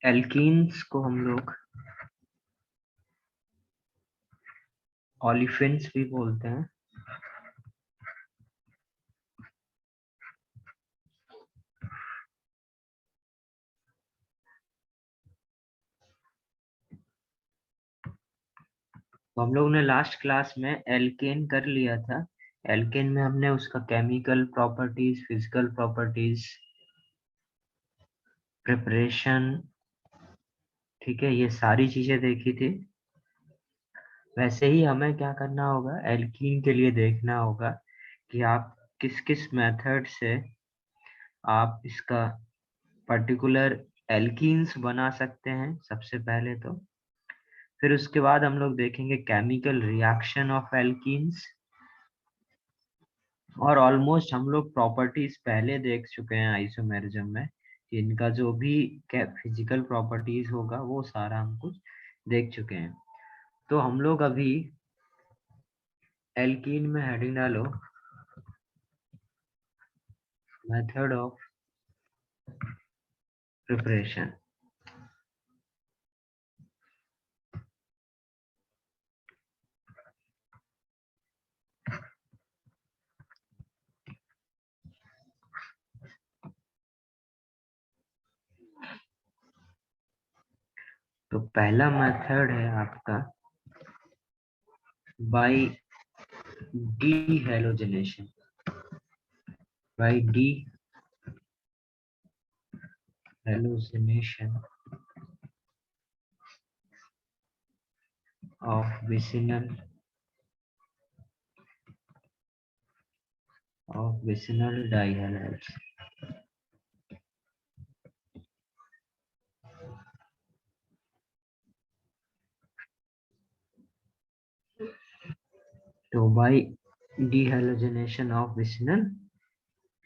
Alkenes को हम लोग ओलिफिन्स भी बोलते हैं। तो हम लोग ने लास्ट क्लास में एल्केन कर लिया था। एल्केन में हमने उसका chemical properties, physical properties, preparation, ठीक है, ये सारी चीजें देखी थी। वैसे ही हमें क्या करना होगा, एल्कीन के लिए देखना होगा कि आप किस किस मेथड से आप इसका पर्टिकुलर एल्कीन्स बना सकते हैं सबसे पहले तो। फिर उसके बाद हम लोग देखेंगे केमिकल रिएक्शन ऑफ एल्कीन्स, और ऑलमोस्ट हम लोग प्रॉपर्टीज पहले देख चुके हैं आइसोमेरिज्म में कि इनका जो भी फिजिकल प्रॉपर्टीज होगा वो सारा हम कुछ देख चुके हैं। तो हम लोग अभी एल्कीन में हेडिंग डालो मेथड ऑफ प्रिपरेशन। तो पहला मेथड है आपका by dehalogenation, by dehalogenation of vicinal dihalides. तो by dehalogenation of vicinal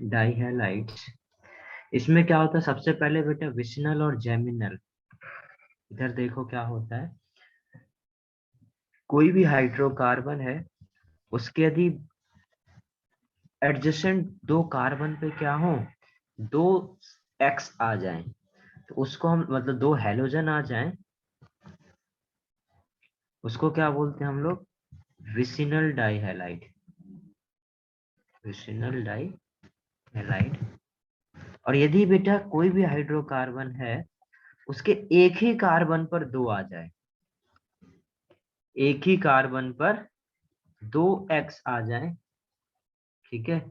dihalides, इसमें क्या होता है, सबसे पहले बेटा विसिनल और जेमिनल, इधर देखो क्या होता है। कोई भी हाइड्रोकार्बन है, उसके यदि एडजेसेंट दो कार्बन पे क्या हो, दो एक्स आ जाए, तो उसको हम मतलब दो हेलोजन आ जाए, उसको क्या बोलते हैं हम लोग, विसिनल डाइहैलाइड, विसिनल डाइहैलाइड। और यदि बेटा कोई भी हाइड्रोकार्बन है, उसके एक ही कार्बन पर दो आ जाए, एक ही कार्बन पर दो एक्स आ जाए, ठीक है,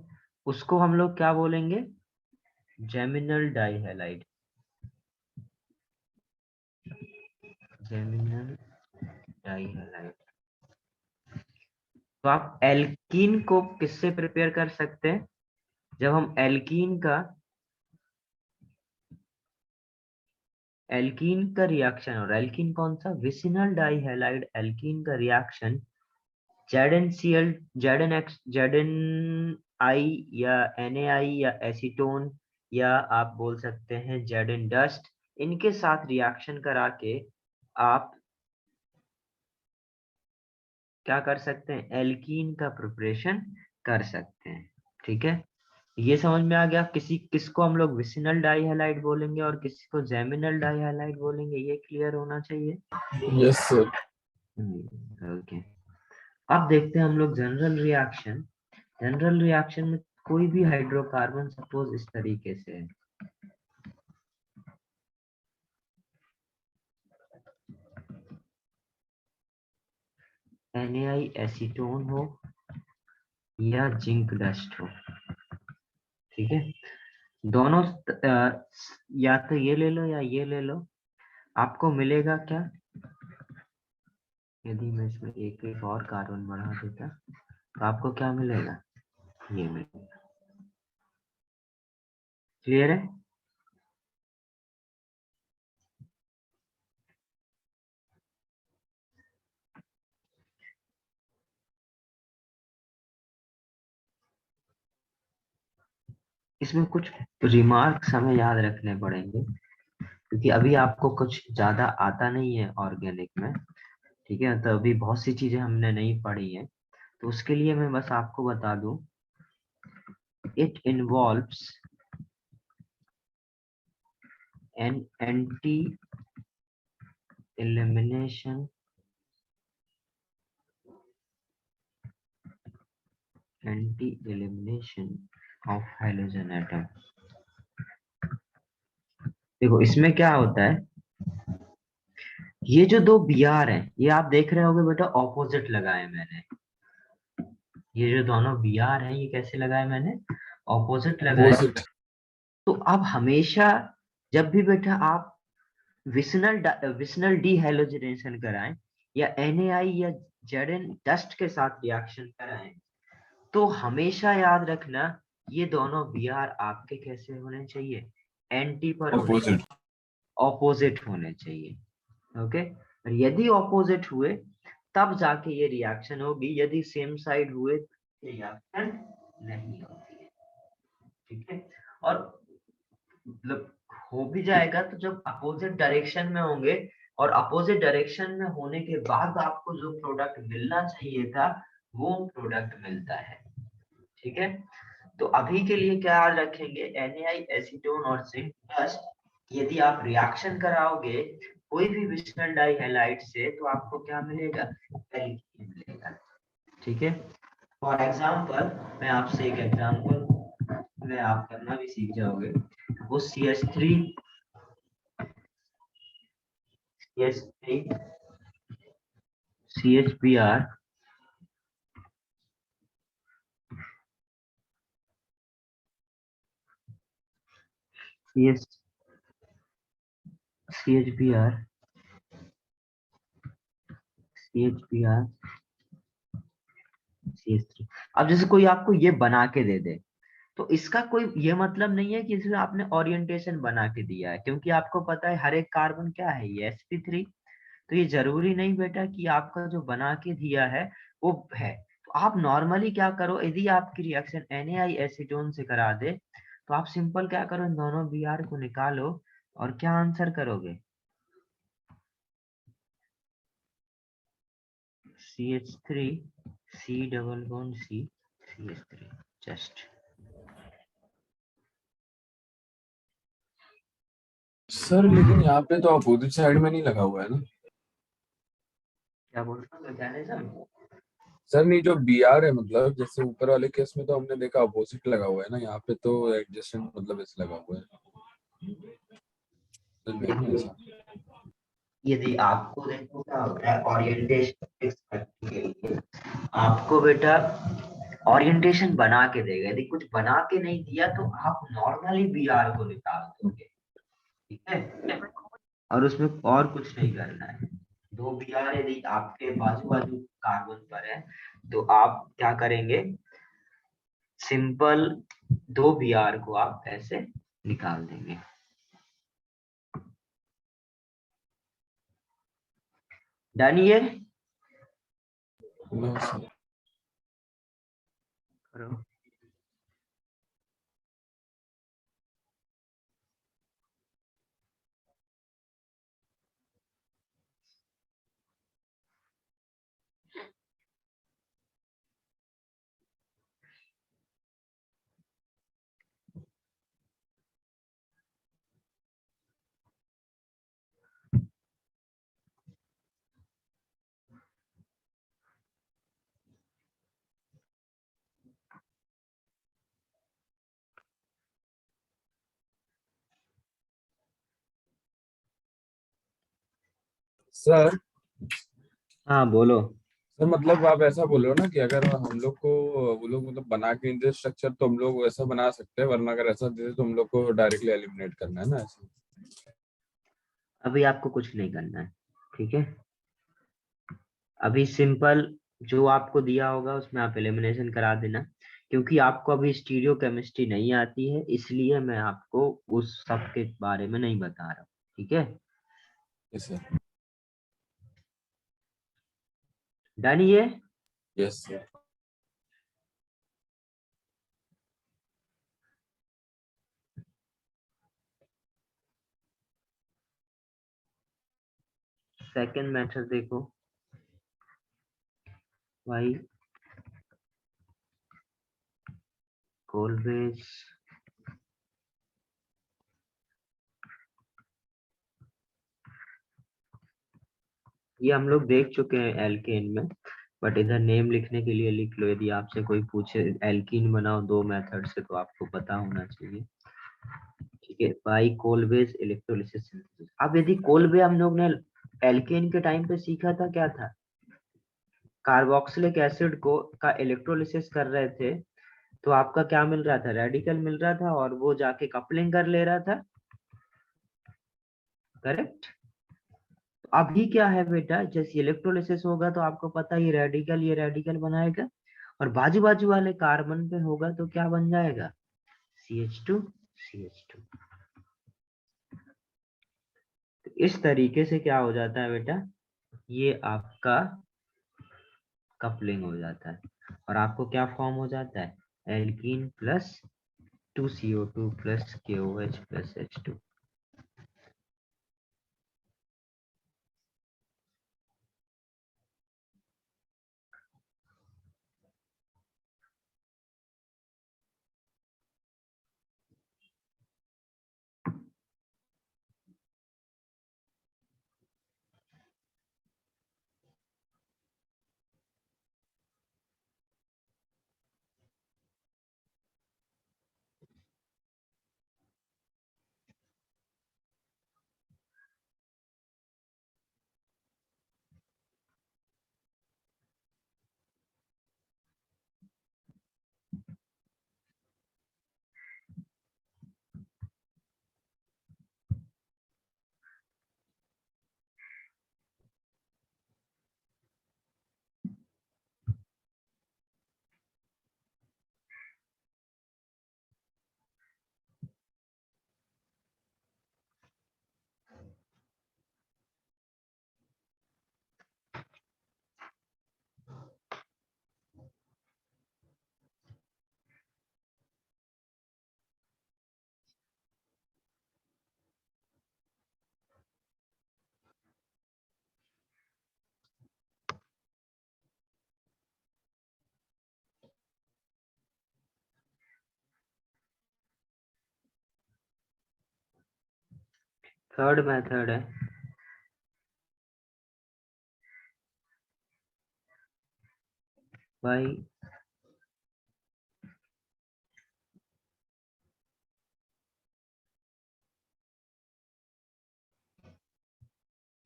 उसको हम लोग क्या बोलेंगे, जेमिनल डाइहैलाइड, जेमिनल डाइहैलाइड। तो आप एल्कीन को किससे प्रिपेयर कर सकते हैं, जब हम एल्कीन का रिएक्शन, और एल्कीन कौन सा, विसिनल डाइहैलाइड एल्कीन का रिएक्शन ZnCl, ZnI या NaI या एसीटोन, या आप बोल सकते हैं Zn डस्ट, इनके साथ रिएक्शन करा के आप क्या कर सकते हैं, एल्कीन का प्रिपरेशन कर सकते हैं। ठीक है, ये समझ में आ गया, किसको हम लोग विसिनल डाइहैलाइड बोलेंगे और किसी को जेमिनल डाइहैलाइड बोलेंगे, ये क्लियर होना चाहिए। Yes sir. ओके, अब देखते हैं हम लोग जनरल रिएक्शन। जनरल रिएक्शन में कोई भी हाइड्रोकार्बन सपोज इस तरीके से है, NaI एसीटोन हो या जिंक डस्ट हो, ठीक है, दोनों या तो ये ले लो या ये ले लो, आपको मिलेगा क्या, यदि मैं इसमें एक और कार्बन बढ़ा देता तो आपको क्या मिलेगा, ये मिलेगा। क्लियर है। इसमें कुछ रिमार्क्स हमें याद रखने पड़ेंगे, क्योंकि अभी आपको कुछ ज्यादा आता नहीं है ऑर्गेनिक में, ठीक है, तो अभी बहुत सी चीजें हमने नहीं पढ़ी है, तो उसके लिए मैं बस आपको बता दूं, it involves an anti elimination anti-elimination of halogen atom। देखो इसमें क्या होता है, ये जो दो बी आर है ये आप देख रहे होगे बेटा ऑपोजिट लगाए मैंने। ये जो दोनों बी आर है ये कैसे लगाए मैंने, ऑपोजिट लगाए। अपोजिट। तो अब हमेशा जब भी बेटा आप विसनल डीहाइड्रोजनेशन कराएं या NaI या Zn डस्ट के साथ रिएक्शन कराएं, तो हमेशा याद रखना ये दोनों बी आर आपके कैसे होने चाहिए, एंटी पर होने चाहिए, अपोजिट। ऑपोजिट होने चाहिए। ओके, और यदि ऑपोजिट हुए तब जाके ये रिएक्शन होगी, यदि सेम साइड हुए रिएक्शन नहीं होती है। ठीक है, और मतलब हो भी जाएगा तो जब अपोजिट डायरेक्शन में होंगे, और अपोजिट डायरेक्शन में होने के बाद आपको जो प्रोडक्ट मिलना चाहिए था वो प्रोडक्ट मिलता है। ठीक है, तो अभी के लिए क्या याद रखेंगे, NaI एसीटोन और जिंक डस्ट यदि आप रिएक्शन कराओगे कोई भी विस्मल डाइहैलाइड से तो आपको क्या मिलेगा, एल्कीन मिलेगा। ठीक है, फॉर एग्जांपल मैं आपसे एक एग्जांपल में आप करना भी सीख जाओगे, वो CH3 CH3 CHBr CH CHBr CHBr CH3। अब जैसे कोई आपको ये बना के दे दे तो इसका कोई ये मतलब नहीं है कि इसमें आपने ओरिएंटेशन बना के दिया है, क्योंकि आपको पता है हर एक कार्बन क्या है, ये sp3। तो ये जरूरी नहीं बेटा कि आपका जो बना के दिया है वो है। तो आप नॉर्मली क्या करो, यदि आपकी रिएक्शन NaI एसीटोन से करा दे तो आप सिंपल क्या करो, इन दोनों Br को निकालो और क्या आंसर करोगे, CH3 C double bond C CH3 just. Sir लेकिन यहाँ पे तो अपोजिट साइड में नहीं लगा हुआ है ना। क्या बोल रहा हूँ मैकेनिज्म, सर नहीं, जो बी आर है मतलब जैसे ऊपर वाले केस में तो हमने देखा अपोजिट लगा हुआ है ना, यहाँ पे तो एडजस्टेंट मतलब ऐसे लगा हुआ है। तो नहीं है ऐसा। यदि आपको देखो क्या होता है ओरिएंटेशन फिक्स करने के लिए आपको बेटा ओरिएंटेशन बना के देगा, यदि कुछ बना के नहीं दिया तो आप नॉर्मली Br को निकाल दोगे। ठीक है, और उसमें और कुछ नहीं करना है। दो Br यदि आपके बाजू बाजू कार्बन पर है तो आप क्या करेंगे, सिंपल दो Br को आप ऐसे निकाल देंगे। डन ये नो सर। करो। सर हाँ बोलो। सर मतलब आप ऐसा बोल रहे हो ना कि अगर हम लोग को वो लोग मतलब बना के दे स्ट्रक्चर तो हम लोग वैसा बना सकते हैं, वरना अगर ऐसा दे तो हम लोग को डायरेक्टली एलिमिनेट करना है ना ऐसे। अभी आपको कुछ नहीं करना है। ठीक है, अभी सिंपल जो आपको दिया होगा उसमें आप एलिमिनेशन करा देना, क्योंकि आपको अभी स्टीरियो केमिस्ट्री नहीं आती है इसलिए मैं आपको उस सब के बारे में नहीं बता रहा हूँ। ठीक है, यस सर। डन ये। Yes sir. सेकंड मेथड देखो, भाई ऑलवेज ये हम लोग देख चुके हैं एल्केन में, बट इधर नेम लिखने के लिए लिख लो। यदि आपसे कोई पूछे एल्कीन बनाओ 2 मेथड से, तो आपको पता होना चाहिए। ठीक है, बाई कोलवेज इलेक्ट्रोलिसिस सिंथेसिस। अब यदि कोलवे हम लोग ने एल्केन के टाइम पे सीखा था, क्या था, कार्बोक्सिलिक एसिड को का इलेक्ट्रोलिसिस कर रहे थे, तो आपका क्या मिल रहा था, रेडिकल मिल रहा था, और वो जाके कपलिंग कर ले रहा था, करेक्ट। अभी क्या है बेटा, जैसे इलेक्ट्रोलिसिस होगा तो आपको पता है ये रेडिकल बनाएगा, और बाजू बाजू वाले कार्बन पे होगा तो क्या बन जाएगा, CH2 CH2। तो इस तरीके से क्या हो जाता है बेटा, ये आपका कपलिंग हो जाता है, और आपको क्या फॉर्म हो जाता है, alkene plus 2CO2 plus KOH plus H2। Third method है भाई,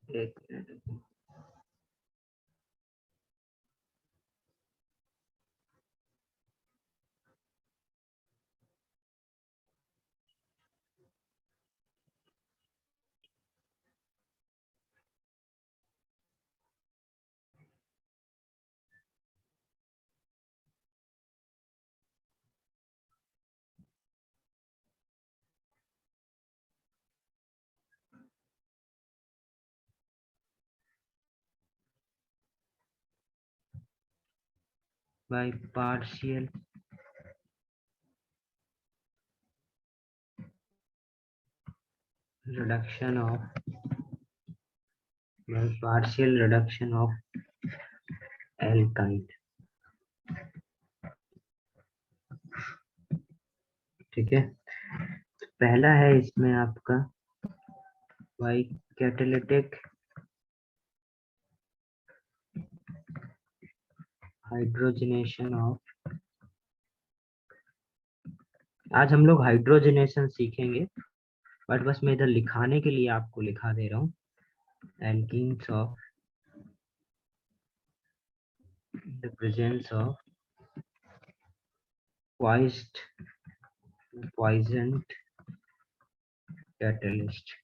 एक minute, by partial reduction of alkyne. ठीक है, पहला है इसमें आपका बाय कैटालिटिक हाइड्रोजनेशन ऑफ, आज हम लोग हाइड्रोजनेशन सीखेंगे, बट बस मैं इधर लिखाने के लिए आपको लिखा दे रहा हूँ, alkenes of the presence of poised poisoned catalyst.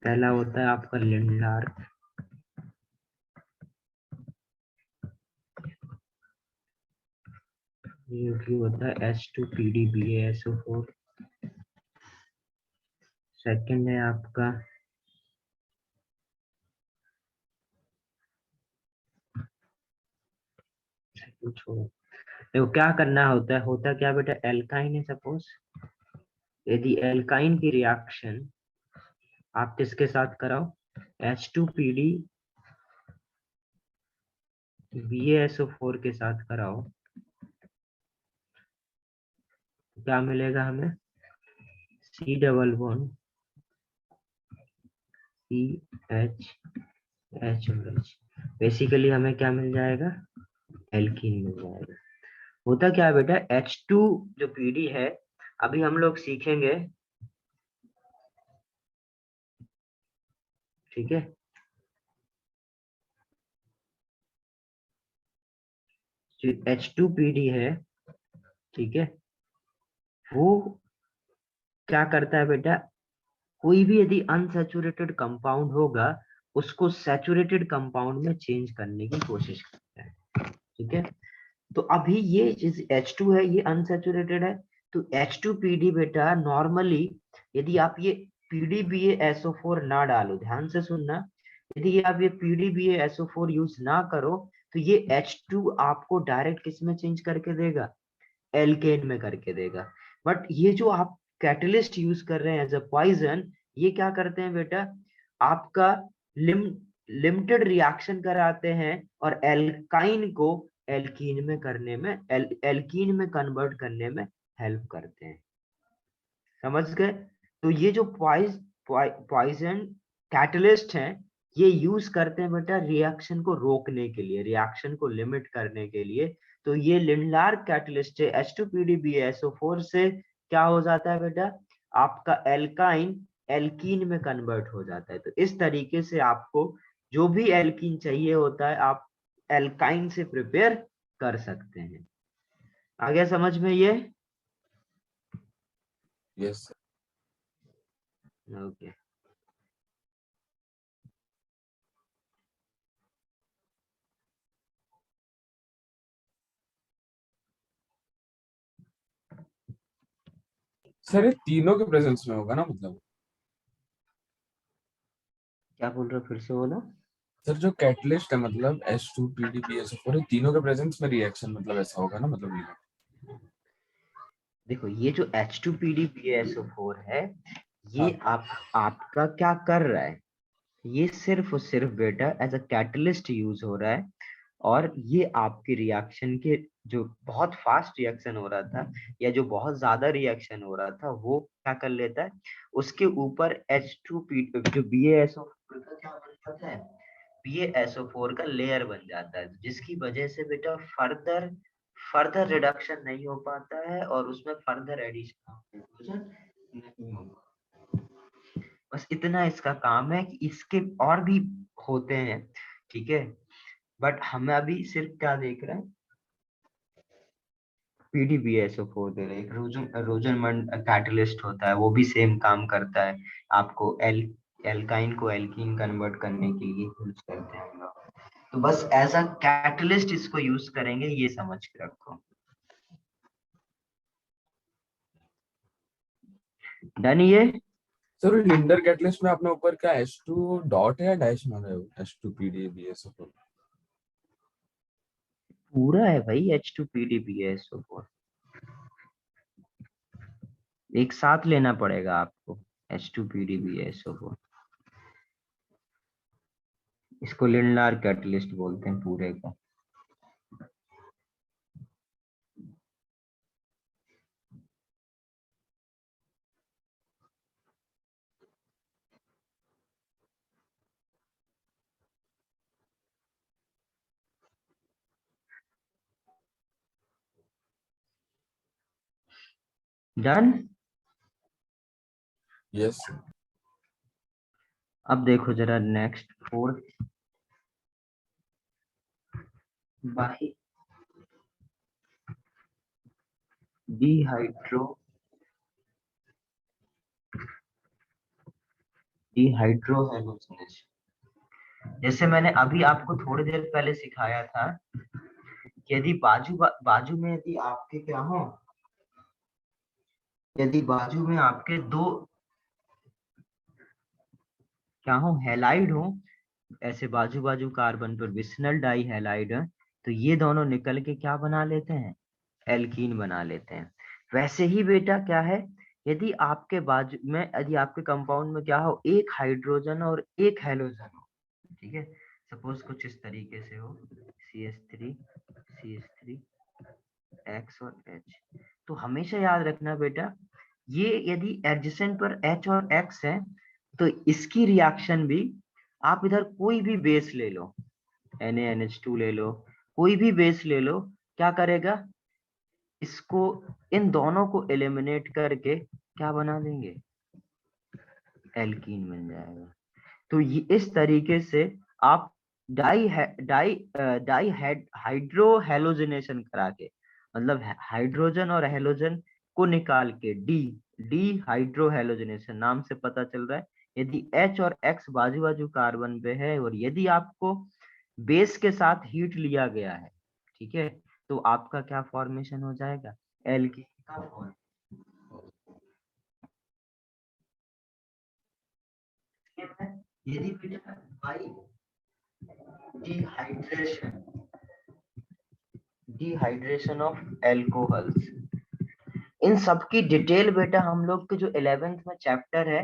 पहला होता है आपका लिंडार्फ, जो कि होता है H2PDBaSO4। सेकंड है आपका छोड़ो, देखो क्या करना होता क्या बेटा, एल्काइन है सपोज, यदि एल्काइन की रिएक्शन आप किसके साथ कराओ, H2PD BaSO4 के साथ कराओ, तो क्या मिलेगा हमें, C double bond CH H और H, बेसिकली हमें क्या मिल जाएगा, एल्कीन मिल जाएगा। होता क्या है बेटा, H2 जो पीडी है, अभी हम लोग सीखेंगे, ठीक है, जो H2PD है, ठीक है, वो क्या करता है बेटा, कोई भी यदि अनसैचुरेटेड कंपाउंड होगा उसको सैचुरेटेड कंपाउंड में चेंज करने की कोशिश करता है, ठीक है। तो अभी ये चीज H2 है, ये अनसैचुरेटेड है, तो H2PD बेटा नॉर्मली, यदि आप ये PDBaSO4 ना डालो, ध्यान से सुनना, यदि आप ये PDBaSO4 यूज ना करो, तो ये H2 आपको डायरेक्ट किस में चेंज करके देगा, एल्केन में करके देगा। बट ये जो आप कैटलिस्ट यूज कर रहे हैं एज अ पॉइजन, ये क्या करते हैं बेटा, आपका लिमिटेड रिएक्शन कराते हैं और एल्काइन को एल्कीन में करने में, एल्कीन में कन्वर्ट करने में हेल्प करते हैं, समझ गए। तो ये जो पॉइजन कैटलिस्ट हैं, ये यूज करते हैं बेटा रिएक्शन को रोकने के लिए, रिएक्शन को लिमिट करने के लिए। तो ये लिंडलार कैटलिस्ट है, H2PDBaSO4 से क्या हो जाता है बेटा, आपका एल्काइन एल्कीन में कन्वर्ट हो जाता है। तो इस तरीके से आपको जो भी एल्कीन चाहिए होता है, आप एल्काइन से प्रिपेयर कर सकते हैं। आ गया समझ में ये? Yes okay. सर, ये तीनों के प्रेजेंस में होगा ना मतलब? क्या बोल रहे हो, फिर से बोलो। सर, जो कैटलिस्ट है मतलब H2PDBaSO4, ये तीनों के प्रेजेंस में रिएक्शन मतलब ऐसा होगा ना मतलब ये? देखो ये जो H2PDBaSO4 है, ये हाँ। आपका क्या कर रहा है, ये सिर्फ और सिर्फ बेटा एज अ कैटलिस्ट यूज हो रहा है। और ये आपके रिएक्शन के, जो बहुत फास्ट रिएक्शन हो रहा था या जो बहुत ज्यादा रिएक्शन हो रहा था, वो क्या कर लेता है, उसके ऊपर H2P जो BaSO4 का क्या बन जाता है, BaSO4 का लेयर बन जाता है, जिसकी वजह से बेटा फर्दर फर्दर रिडक्शन नहीं हो पाता है और उसमें फर्दर एडिशन ऑफ हाइड्रोजन नहीं होगा। बस इतना इसका काम है कि इसके और भी होते हैं, ठीक है, बट हमें अभी सिर्फ क्या देख रहे हैं, PDBaSO4 दे रहे हैं। एक रोजनमंड कैटलिस्ट होता है, वो भी सेम काम करता है, आपको एल्काइन को एल्कीन कन्वर्ट करने के लिए यूज करते हैं हम लोग। तो बस एज अ कैटलिस्ट इसको यूज करेंगे, ये समझ के रखो। डन ये? सर, लिंडर कैटलिस्ट में आपने ऊपर क्या H2 डॉट है या डैश मारा है? H2PDBaSO4 पूरा है भाई H2PDBaSO4, एक साथ लेना पड़ेगा आपको H2PDBaSO4। इसको लिंडार कैटलिस्ट बोलते हैं पूरे को। डन। यस। अब देखो जरा next fourth, by dehydro dehydrohalogenation. जैसे मैंने अभी आपको थोड़ी देर पहले सिखाया था कि यदि बाजू में यदि आपके क्या हो, यदि बाजू में आपके दो क्या हो, हैलाइड हो, ऐसे बाजू बाजू कार्बन पर विसिनल डाई हैलाइड है, तो ये दोनों निकल के क्या बना लेते हैं, एल्कीन बना लेते हैं। वैसे ही बेटा क्या है, यदि आपके बाजू में, यदि आपके कंपाउंड में क्या हो, एक हाइड्रोजन और एक हेलोजन हो, ठीक है, सपोज कुछ इस तरीके से हो, CH3 CH3 X और H, तो हमेशा याद रखना बेटा, ये यदि एडजेसेंट पर H और X है, तो इसकी रिएक्शन भी आप इधर कोई भी बेस ले लो, NaNH2 ले लो, कोई भी बेस ले लो, क्या करेगा, इसको, इन दोनों को एलिमिनेट करके क्या बना देंगे, एल्कीन बन जाएगा। तो ये इस तरीके से आप di di dihydrohalogenation करा के, मतलब हाइड्रोजन और हेलोजन को निकाल के, डी डी हाइड्रो हेलोजिनेशन नाम से पता चल रहा है। यदि H और X बाजू बाजू कार्बन पे है और यदि आपको बेस के साथ हीट लिया गया है, ठीक है, तो आपका क्या फॉर्मेशन हो जाएगा, एल्कीन का फॉर्मेशन। यदि बेटा by dehydration, dehydration of alcohols, इन सब की डिटेल बेटा हम लोग के जो 11th में चैप्टर है,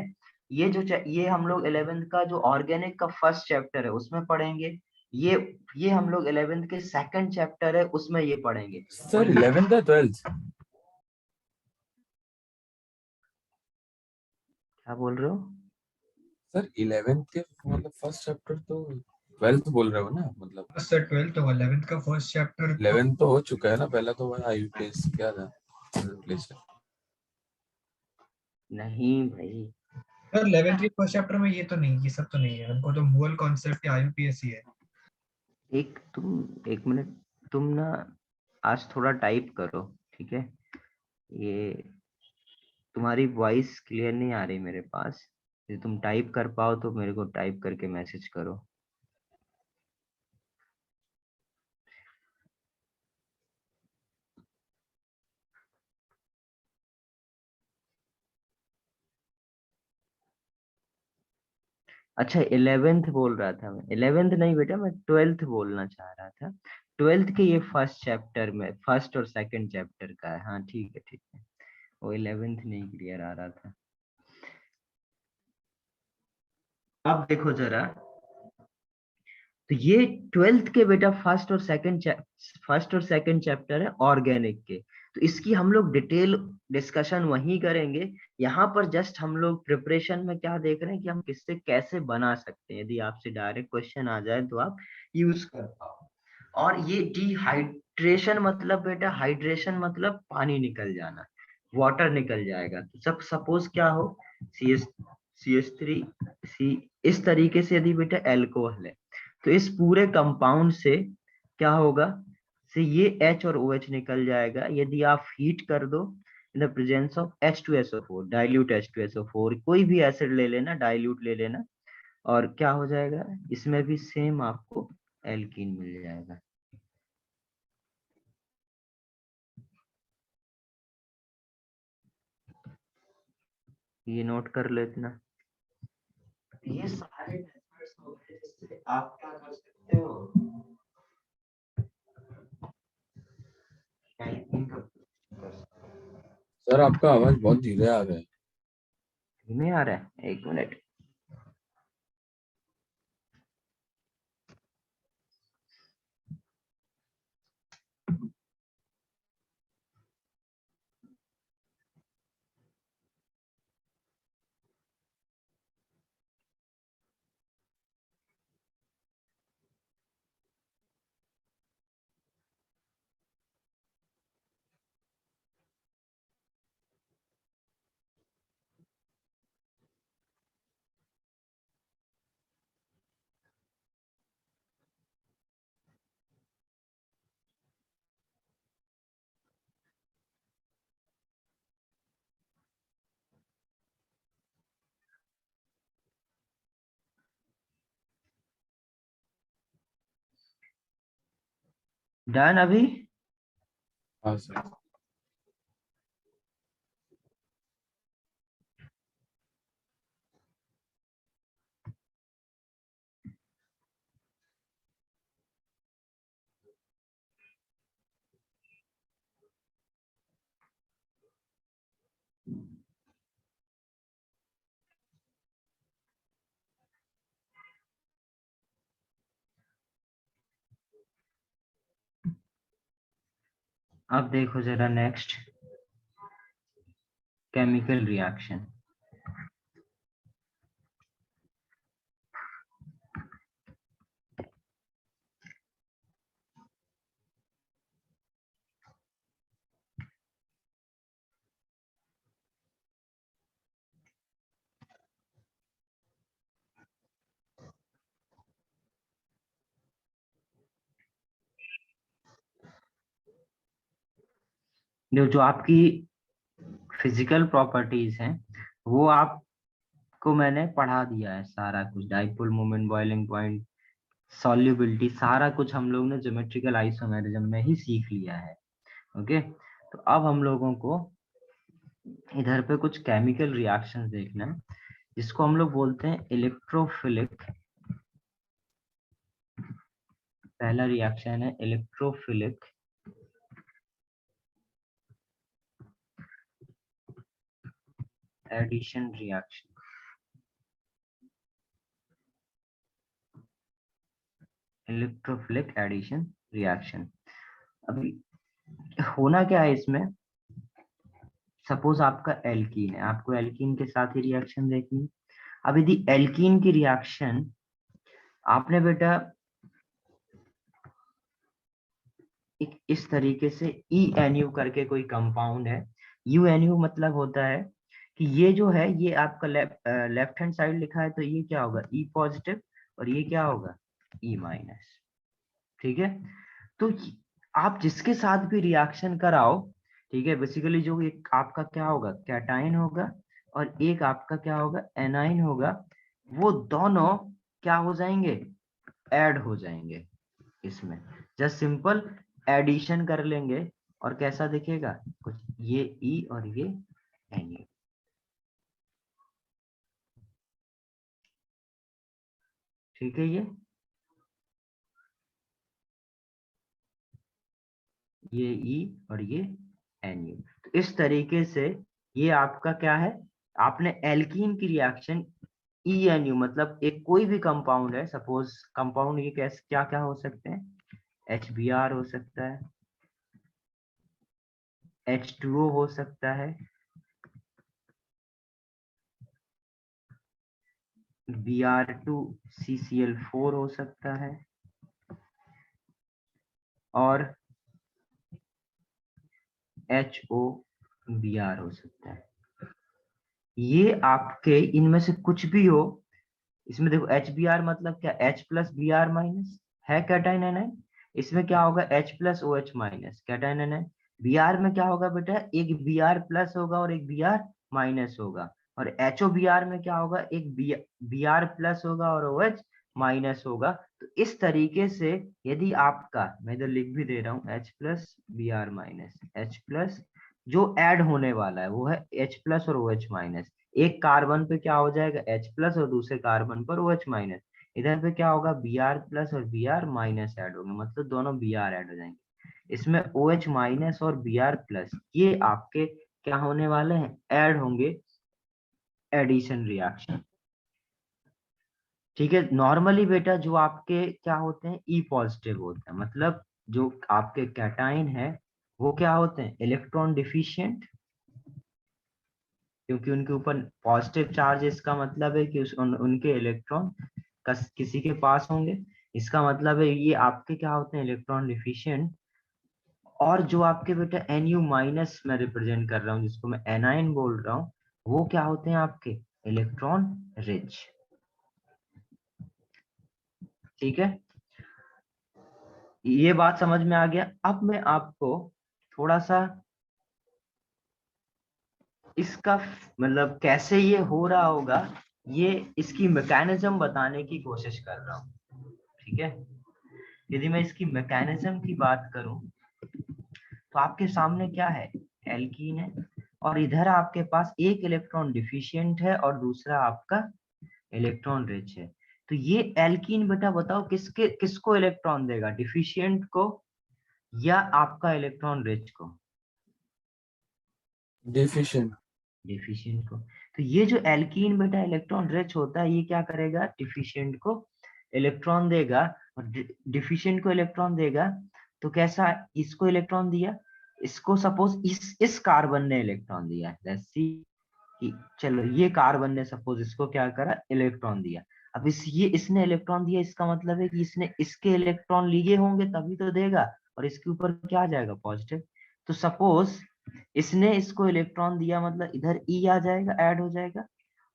ये हम लोग 11th का जो ऑर्गेनिक का फर्स्ट चैप्टर है उसमें पढ़ेंगे। ये हम लोग 11th के सेकंड चैप्टर है उसमें ये पढ़ेंगे। सर 11th है 12th? क्या बोल रहे हो? सर 11th के मतलब फर्स्ट चैप्टर तो 12th बोल रहे हो ना, मतलब सर 12th तो 11th का फर्स्ट चैप्टर 11th तो हो चुका है ना, पहला तो IUPAC क्या था, प्रेजेंटेशन। नहीं भाई, सर 11th के फर्स्ट चैप्टर में ये तो नहीं, ये सब तो नहीं है, हमको तो मोल कॉन्सेप्ट या IUPAC ही है। एक मिनट, तुम ना आज थोड़ा टाइप करो, ठीक है, ये तुम्हारी वॉइस क्लियर नहीं आ रही मेरे पास, यदि तुम टाइप कर पाओ तो मेरे को टाइप करके मैसेज करो। अच्छा 11th बोल रहा था मैं, 11th नहीं बेटा, मैं 12th बोलना चाह रहा था। 12th के ये फर्स्ट चैप्टर में, फर्स्ट और सेकंड चैप्टर का है। हाँ ठीक है ठीक है, वो 11th नहीं क्लियर आ रहा था। अब देखो जरा, तो ये 12th के बेटा फर्स्ट और सेकंड चैप्टर है ऑर्गेनिक के, तो इसकी हम लोग डिटेल डिस्कशन वहीं करेंगे। यहाँ पर जस्ट हम लोग प्रिपरेशन में क्या देख रहे हैं कि हम किससे कैसे बना सकते हैं, यदि आपसे डायरेक्ट क्वेश्चन आ जाए तो आप यूज कर पाओ। और ये डिहाइड्रेशन मतलब बेटा, हाइड्रेशन मतलब पानी निकल जाना, वाटर निकल जाएगा। तो सब सपोज क्या हो, CH3 सी, इस तरीके से यदि बेटा एल्कोहल है, तो इस पूरे कंपाउंड से क्या होगा, से ये H और OH निकल जाएगा। यदि आप हीट कर दो in the presence of H2SO4, dilute H2SO4, कोई भी एसिड ले लेना, डाइल्यूट ले लेना, और क्या हो जाएगा, इसमें भी सेम आपको एल्कीन मिल जाएगा। ये नोट कर लो इतना। ये सारे मेथड्स हो गए जिससे आप क्या कर सकते हो, टाइपिंग कर सकते हो। सर आपका आवाज बहुत धीरे आ रहा है। नहीं आ रहा है, एक मिनट। डन अभी? हाँ सर। अब देखो जरा नेक्स्ट, केमिकल रिएक्शन। जो आपकी फिजिकल प्रॉपर्टीज हैं वो आपको मैंने पढ़ा दिया है सारा कुछ, dipole moment, boiling point, solubility, सारा कुछ हम लोग ने ज्योमेट्रिकल आइसोमेरिज्म में ही सीख लिया है। ओके, तो अब हम लोगों को इधर पे कुछ केमिकल रिएक्शंस देखना है जिसको हम लोग बोलते हैं इलेक्ट्रोफिलिक। पहला रिएक्शन है electrophilic addition reaction. Electrophilic addition reaction, अभी होना क्या है इसमें, सपोज आपका एल्कीन है, आपको एल्कीन के साथ ही रिएक्शन देखनी है। अब यदि एल्कीन की रिएक्शन आपने बेटा एक इस तरीके से ENU करके कोई कंपाउंड है, UNU मतलब होता है कि ये जो है ये आपका लेफ्ट हैंड साइड लिखा है तो ये क्या होगा E पॉजिटिव और ये क्या होगा E माइनस। ठीक है, तो आप जिसके साथ भी रिएक्शन कराओ, ठीक है, बेसिकली जो एक आपका क्या होगा कैटाइन होगा और एक आपका क्या होगा एनाइन होगा, वो दोनों क्या हो जाएंगे ऐड हो जाएंगे इसमें। जस्ट सिंपल एडिशन कर लेंगे और कैसा दिखेगा कुछ ये E और ये NU। ठीक है, ये E और ये NU। तो इस तरीके से ये आपका क्या है, आपने एल्कीन की रिएक्शन ENU मतलब एक कोई भी कंपाउंड है, सपोज कंपाउंड ये कैसे क्या क्या हो सकते हैं, HBr हो सकता है, H2O हो सकता है, Br2CCl4 हो सकता है और HOBr हो सकता है। ये आपके इनमें से कुछ भी हो, इसमें देखो HBr मतलब क्या H प्लस Br माइनस है कैटाइन एनाइन, इसमें क्या होगा H plus OH minus cation A9. Br में क्या होगा बेटा एक Br प्लस होगा और एक Br माइनस होगा, और HOBr में क्या होगा एक Br प्लस होगा और OH माइनस होगा। तो इस तरीके से यदि आपका, मैं इधर लिख भी दे रहा हूँ H plus Br minus, H plus जो ऐड होने वाला है वो है H प्लस और OH माइनस, एक कार्बन पे क्या हो जाएगा H प्लस और दूसरे कार्बन पर OH माइनस, इधर पे क्या होगा Br प्लस और Br माइनस ऐड होंगे, मतलब दोनों Br ऐड हो जाएंगे। इसमें OH माइनस और Br प्लस ये आपके क्या होने वाले हैं ऐड होंगे, एडिशन रिएक्शन। ठीक है, नॉर्मली बेटा जो आपके क्या होते हैं E पॉजिटिव होते हैं, मतलब जो आपके कैटाइन है वो क्या होते हैं इलेक्ट्रॉन डिफिशिएंट, क्योंकि उनके ऊपर पॉजिटिव चार्ज, इसका मतलब है कि उनके इलेक्ट्रॉन किसी के पास होंगे, इसका मतलब है ये आपके क्या होते हैं इलेक्ट्रॉन डिफिशिएंट। और जो आपके बेटा NU माइनस में रिप्रेजेंट कर रहा हूँ जिसको मैं एनाइन बोल रहा हूँ, वो क्या होते हैं आपके इलेक्ट्रॉन रिच। ठीक है, ये बात समझ में आ गया। अब मैं आपको थोड़ा सा इसका मतलब कैसे ये हो रहा होगा, ये इसकी मैकेनिज्म बताने की कोशिश कर रहा हूँ। ठीक है, यदि मैं इसकी मैकेनिज्म की बात करूं तो आपके सामने क्या है एल्कीन है और इधर आपके पास एक इलेक्ट्रॉन डिफिशिएंट है और दूसरा आपका इलेक्ट्रॉन रिच है। तो ये एल्कीन बेटा बताओ किसको इलेक्ट्रॉन देगा, डिफिशिएंट को या आपका इलेक्ट्रॉन रिच को? डिफिशिएंट। डिफिशिएंट को। तो ये जो एल्कीन बेटा इलेक्ट्रॉन रिच होता है ये क्या करेगा डिफिशिएंट को इलेक्ट्रॉन देगा और डिफिशिएंट को इलेक्ट्रॉन देगा। तो कैसा इसको इलेक्ट्रॉन दिया, इसको सपोज इस कार्बन ने इलेक्ट्रॉन दिया, लेट्स सी कि चलो ये कार्बन ने सपोज इसको क्या करा इलेक्ट्रॉन दिया। अब ये इसने इलेक्ट्रॉन दिया, इसका मतलब है कि इसने इसके इलेक्ट्रॉन लिए होंगे तभी तो देगा, और इसके ऊपर क्या आ जाएगा पॉजिटिव। तो सपोज इसने इसको इलेक्ट्रॉन दिया मतलब इधर E आ जाएगा ऐड हो जाएगा,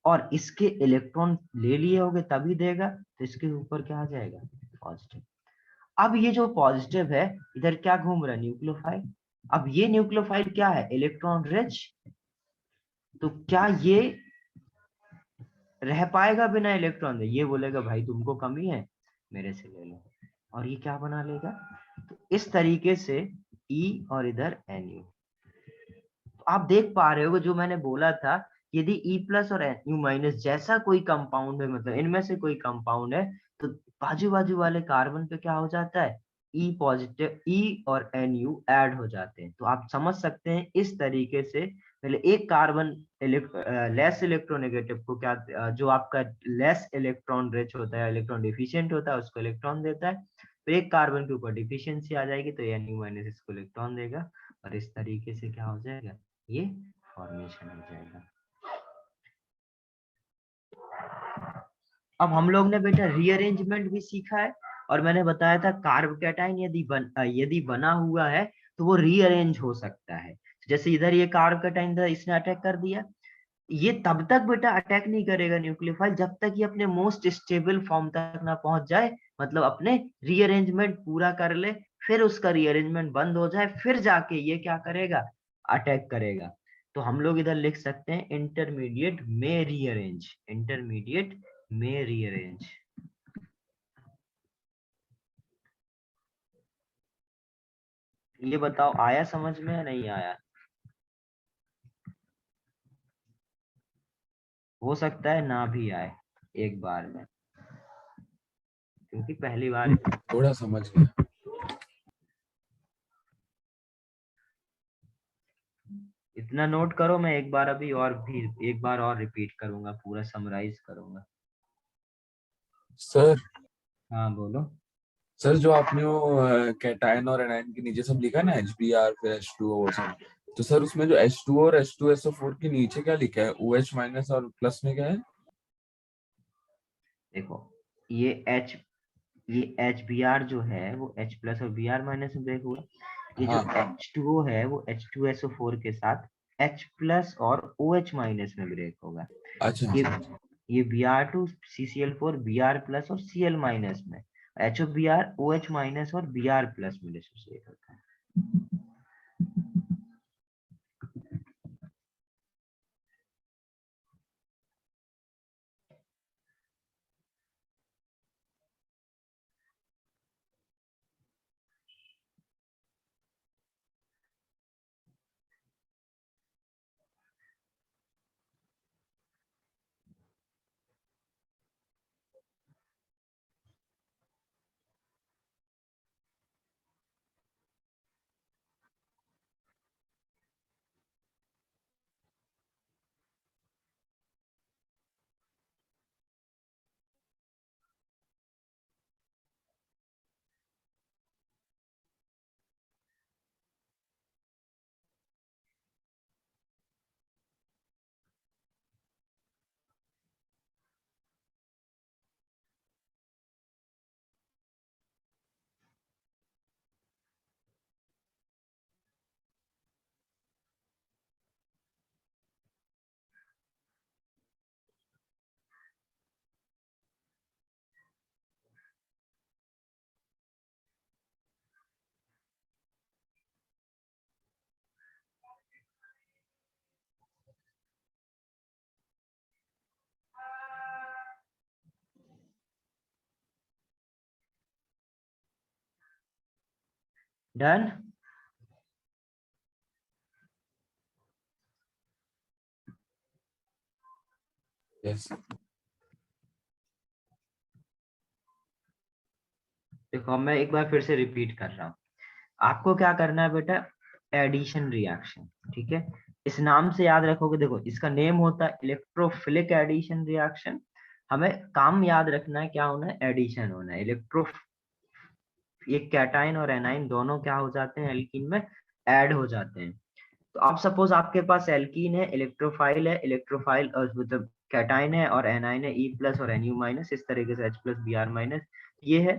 और इसके इलेक्ट्रॉन ले लिए होंगे तभी देगा, तो इसके ऊपर क्या आ जाएगा पॉजिटिव। अब ये जो पॉजिटिव है इधर क्या घूम रहा है न्यूक्लियोफाइल, अब ये न्यूक्लियोफाइल क्या है, इलेक्ट्रॉन रिच, तो क्या ये रह पाएगा बिना इलेक्ट्रॉन दे? ये बोलेगा भाई तुमको कमी है, मेरे से ले लो, और ये क्या बना लेगा। तो इस तरीके से E और इधर Nu। तो आप देख पा रहे हो जो मैंने बोला था, यदि E प्लस और Nu माइनस जैसा कोई कंपाउंड है, मतलब इनमें से कोई कंपाउंड है, तो बाजू बाजू वाले कार्बन पे क्या हो जाता है, E पॉजिटिव, E और Nu ऐड हो जाते हैं। तो आप समझ सकते हैं इस तरीके से पहले एक कार्बन लेस इलेक्ट्रोनेगेटिव को क्या, जो आपका लेस इलेक्ट्रॉन रिच होता है, इलेक्ट्रॉन डिफिशिएंट होता है, उसको इलेक्ट्रॉन देता है। फिर एक कार्बन के ऊपर डिफिशियंसी आ जाएगी तो Nu माइनस इसको इलेक्ट्रॉन देगा, और इस तरीके से क्या हो जाएगा, ये फॉर्मेशन हो जाएगा। अब हम लोग ने बेटा रीअरेंजमेंट भी सीखा है, और मैंने बताया था कार्ब कैटाइन यदि बना हुआ है तो वो रीअरेंज हो सकता है। जैसे इधर ये कार्ब कैटाइन था, इसने अटैक कर दिया, ये तब तक बेटा अटैक नहीं करेगा न्यूक्लियोफाइल जब तक ये अपने मोस्ट स्टेबल फॉर्म तक ना पहुंच जाए, मतलब अपने रीअरेंजमेंट पूरा कर ले, फिर उसका रीअरेंजमेंट बंद हो जाए, फिर जाके ये क्या करेगा, अटैक करेगा। तो हम लोग इधर लिख सकते हैं इंटरमीडिएट में रीअरेंज, इंटरमीडिएट में रीअरेंज। ये बताओ आया समझ में या नहीं आया? हो सकता है ना भी आए एक बार में, क्योंकि पहली बार। थोड़ा समझ गया। इतना नोट करो, मैं एक बार अभी और भी एक बार और रिपीट करूंगा, पूरा समराइज करूंगा। सर हाँ बोलो। सर जो आपने वो कैटायन और एनायन के नीचे सब लिखा है ना, HBr फिर H2O वो सब, तो सर उसमें जो H2O और H2SO4 के नीचे क्या लिखा है, OH माइनस और प्लस में क्या है? देखो ये HBr जो है वो H प्लस और Br माइनस में ब्रेक हुआ। ये जो हाँ H2O है वो H2SO4 के साथ H प्लस और OH माइनस में ब्रेक होगा। अच्छा। ये ये Br2 CCl4 Br प्लस और Cl माइनस में, HOBr OH माइनस और Br प्लस में डिसोसिएट होता है। डन। यस। देखो मैं एक बार फिर से रिपीट कर रहा हूँ, आपको क्या करना है बेटा, एडिशन रिएक्शन, ठीक है। इस नाम से याद रखोगे, देखो इसका नेम होता है इलेक्ट्रोफिलिक एडिशन रिएक्शन। हमें काम याद रखना है, क्या होना है, एडिशन होना है। ये कैटाइन और एनाइन दोनों क्या हो जाते हैं, एल्कीन में ऐड हो जाते हैं। तो आप सपोज आपके पास एल्कीन है, इलेक्ट्रोफाइल है, इलेक्ट्रोफाइल मतलब कैटाइन है और एनाइन है, E प्लस और Nu माइनस, इस तरीके से H प्लस Br माइनस ये है।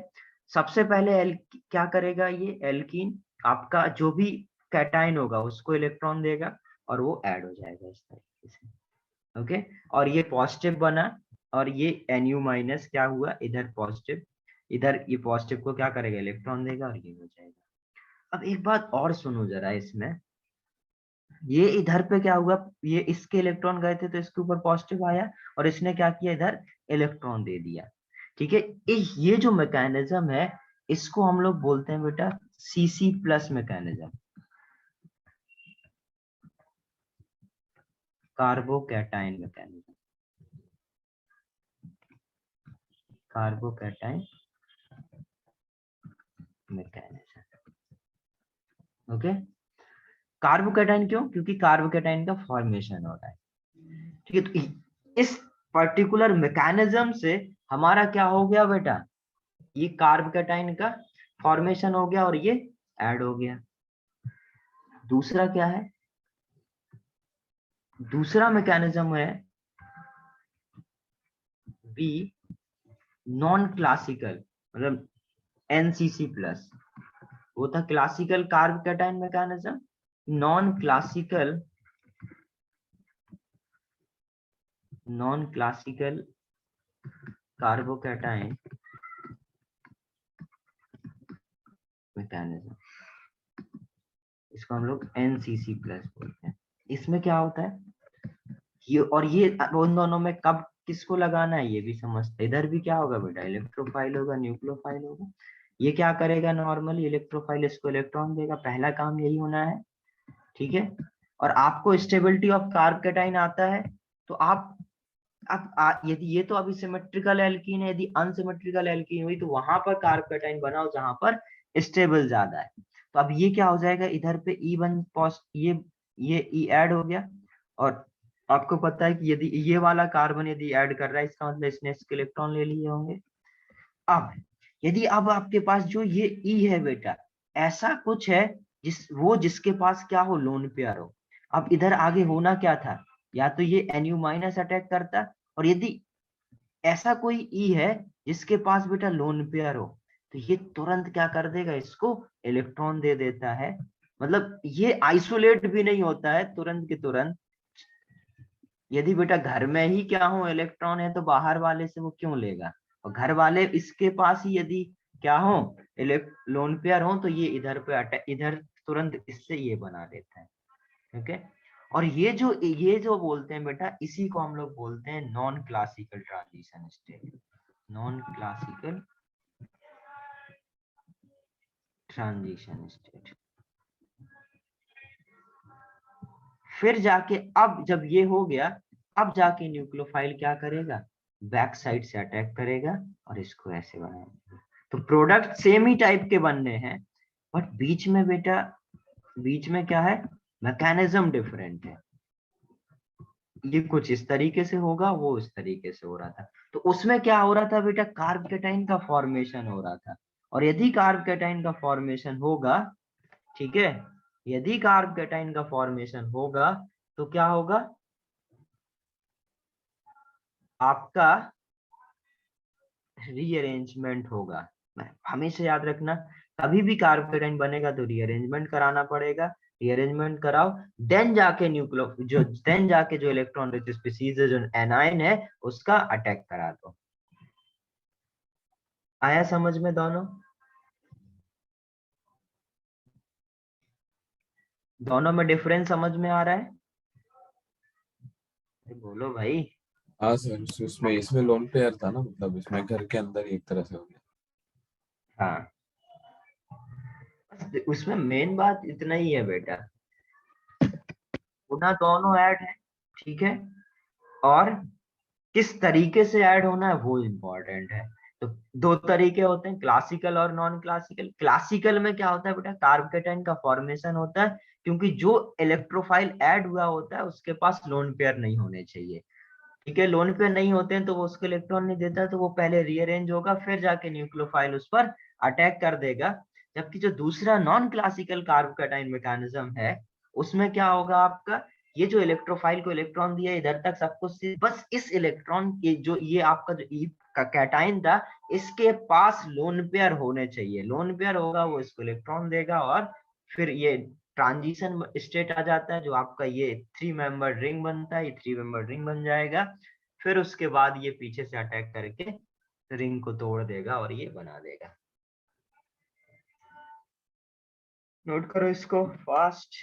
सबसे पहले क्या करेगा, ये एल्कीन आपका जो भी कैटाइन होगा उसको इलेक्ट्रॉन देगा और वो ऐड हो जाएगा इस तरीके से, ओके। और ये पॉजिटिव बना, और ये Nu माइनस क्या हुआ, इधर पॉजिटिव, इधर ये पॉजिटिव को क्या करेगा, इलेक्ट्रॉन देगा और ये हो जाएगा। अब एक बात और सुनो जरा इसमें, ये इधर पे क्या हुआ, ये इसके इलेक्ट्रॉन गए थे तो इसके ऊपर पॉजिटिव आया, और इसने क्या किया इधर इलेक्ट्रॉन दे दिया। ठीक है, ये जो मैकेनिज्म है इसको हम लोग बोलते हैं बेटा CC plus mechanism, carbocation mechanism, carbocation mechanism. Okay, carbocation क्यों, क्योंकि कार्बोकैटायन का फॉर्मेशन हो रहा है। ठीक है, तो इस पर्टिकुलर मैकेनिज्म से हमारा क्या हो गया बेटा, ये कार्बोकैटायन का फॉर्मेशन हो गया और ये ऐड हो गया। दूसरा क्या है, दूसरा मैकेनिज्म है बी नॉन क्लासिकल, मतलब एनसीसी प्लस, वो था classical carbocation mechanism, non classical carbocation mechanism, इसको हम लोग एनसीसी प्लस बोलते हैं। इसमें क्या होता है, ये और ये उन दोनों में कब किसको लगाना है ये भी समझते। इधर भी क्या होगा बेटा, इलेक्ट्रोफाइल होगा, न्यूक्लियोफाइल होगा। ये क्या करेगा, नॉर्मली इलेक्ट्रोफाइल इसको इलेक्ट्रॉन देगा, पहला काम यही होना है। ठीक है, और आपको स्टेबिलिटी ऑफ कार्बोकैटायन आता है, तो आप अब यदि ये तो अभी सिमेट्रिकल एल्कीन है, यदि अनसिमेट्रिकल एल्कीन हुई तो वहां पर कार्बोकैटायन बनाओ जहां पर स्टेबल ज्यादा है। तो अब ये क्या हो जाएगा, इधर पे ये ई ऐड हो गया, और आपको पता है कि यदि ये वाला कार्बन यदि ऐड कर रहा है इसका मतलब इसने इसके इलेक्ट्रॉन ले लिए होंगे। अब यदि अब आपके पास जो ये ई है बेटा, ऐसा कुछ है जिसके पास क्या हो, लोन पेयर हो। अब इधर आगे होना क्या था, या तो ये NU माइनस अटैक करता, और यदि ऐसा कोई ई है जिसके पास बेटा लोन पेयर हो, तो ये तुरंत क्या कर देगा, इसको इलेक्ट्रॉन दे देता है। मतलब ये आइसोलेट भी नहीं होता है तुरंत के तुरंत। यदि बेटा घर में ही क्या हो इलेक्ट्रॉन है तो बाहर वाले से वो क्यों लेगा, और घर वाले इसके पास ही यदि क्या हो लोन पेयर हो तो ये इधर पे अटैक, इधर तुरंत इससे ये बना देता है। ओके, और ये जो बोलते हैं बेटा, इसी को हम लोग बोलते हैं non classical transition state, non classical transition state. फिर जाके अब जब ये हो गया, अब जाके न्यूक्लियोफाइल क्या करेगा, बैक साइड से अटैक करेगा और इसको ऐसे बनाएगा। तो प्रोडक्ट सेम ही टाइप के बनने हैं, बट बीच में बेटा, बीच में क्या है, मैकेनिज्म डिफरेंट है। ये कुछ इस तरीके से होगा, वो इस तरीके से हो रहा था। तो उसमें क्या हो रहा था बेटा, कार्बोकैटायन का फॉर्मेशन हो रहा था, और यदि कार्बोकैटायन का फॉर्मेशन होगा, ठीक है, यदि कार्बोकैटायन का फॉर्मेशन होगा तो क्या होगा, आपका रीअरेंजमेंट होगा। हमेशा याद रखना, कभी भी कार्बोकैटायन बनेगा तो रीअरेंजमेंट कराना पड़ेगा, रीअरेंजमेंट कराओ, देन जाके जो इलेक्ट्रॉन रिच स्पीशीज है, जो एनायन है, उसका अटैक करा दो। आया समझ में दोनों, दोनों में डिफरेंस समझ में आ रहा है, बोलो भाई। हाँ सर, इसमें इसमें लोन पेयर था ना, मतलब इसमें घर के अंदर ही एक तरह से हो गया। हाँ, उसमें मेन बात इतना ही है बेटा, पुनः दोनों ऐड है, ठीक है, और किस तरीके से ऐड होना है वो इम्पोर्टेंट है। तो दो तरीके होते हैं, क्लासिकल और नॉन क्लासिकल। क्लासिकल में क्या होता है बेटा, कार्बोकैटायन का फॉर्मेशन होता है, क्योंकि जो इलेक्ट्रोफाइल ऐड हुआ होता है उसके पास लोन पेयर नहीं होने चाहिए। ठीक है, लोन पेयर नहीं होते हैं तो वो उसको इलेक्ट्रॉन नहीं देता, तो वो पहले रीअरेंज होगा, फिर जाके न्यूक्लियोफाइल उस पर अटैक कर देगा। जबकि जो दूसरा नॉन क्लासिकल कार्बोकैटायन मैकेनिज्म है, उसमें क्या होगा आपका, ये जो इलेक्ट्रोफाइल को इलेक्ट्रॉन दिया इधर तक सबको, बस इस इलेक्ट्रॉन के जो ये आपका जो ई का कैटायन था, इसके पास लोन पेयर होने चाहिए। लोन पेयर होगा वो इसको इलेक्ट्रॉन देगा, और फिर ये ट्रांजिशन स्टेट आ जाता है, जो आपका ये 3 मेंबर रिंग बनता है, ये 3 मेंबर रिंग बन जाएगा। फिर उसके बाद ये पीछे से अटैक करके रिंग को तोड़ देगा और ये बना देगा। नोट करो इसको फास्ट।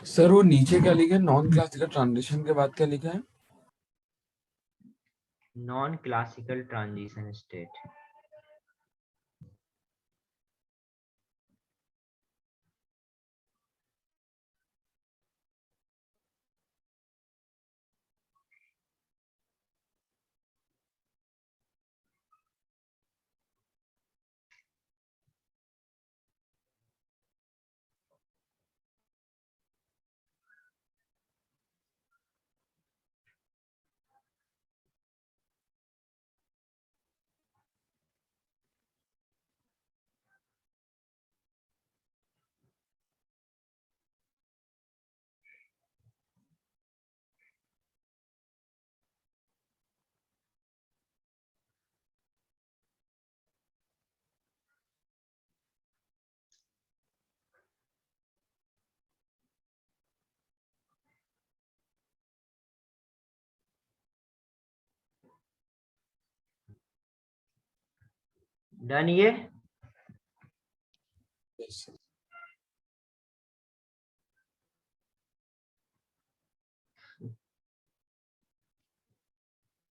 सर वो नीचे क्या लिखा है, नॉन क्लासिकल ट्रांजिशन के बाद क्या लिखा है? Non classical transition state. Done ये। Yes.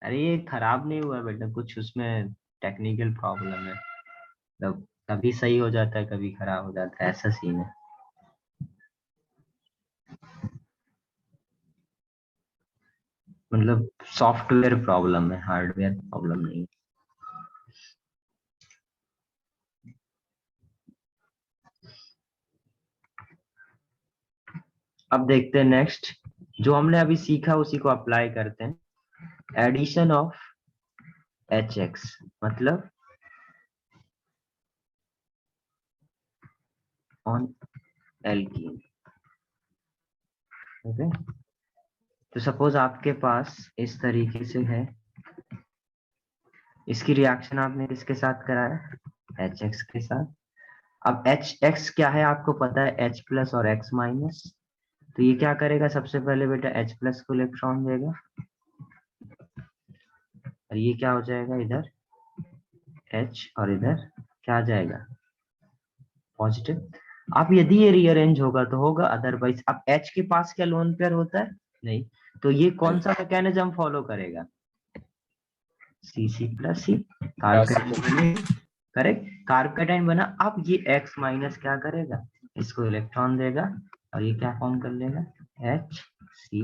अरे ये खराब नहीं हुआ बेटा, कुछ उसमें टेक्निकल प्रॉब्लम है, मतलब कभी सही हो जाता है कभी खराब हो जाता है, ऐसा सीन है। मतलब सॉफ्टवेयर प्रॉब्लम है, हार्डवेयर प्रॉब्लम नहीं। अब देखते हैं नेक्स्ट, जो हमने अभी सीखा उसी को अप्लाई करते हैं। एडिशन ऑफ एच एक्स मतलब ऑन एल्कीन। ओके, तो सपोज आपके पास इस तरीके से है, इसकी रिएक्शन आपने किसके साथ कराया, एच एक्स के साथ। अब एच एक्स क्या है आपको पता है, एच प्लस और एक्स माइनस। तो ये क्या करेगा, सबसे पहले बेटा एच प्लस को इलेक्ट्रॉन देगा, और ये क्या हो जाएगा इधर एच, और इधर क्या आ जाएगा पॉजिटिव। अब यदि ये रीअरेंज होगा तो होगा, अदरवाइज अब एच के पास क्या लोन पेयर होता है, नहीं। तो ये कौन सा मैकेनिज्म फॉलो करेगा, सी सी प्लस सी, कार्बोकेटाइन। करेक्ट, कार्बोकेटाइन बना। अब ये एक्स माइनस क्या करेगा, इसको इलेक्ट्रॉन देगा, और ये क्या फॉर्म कर लेगा, एच सी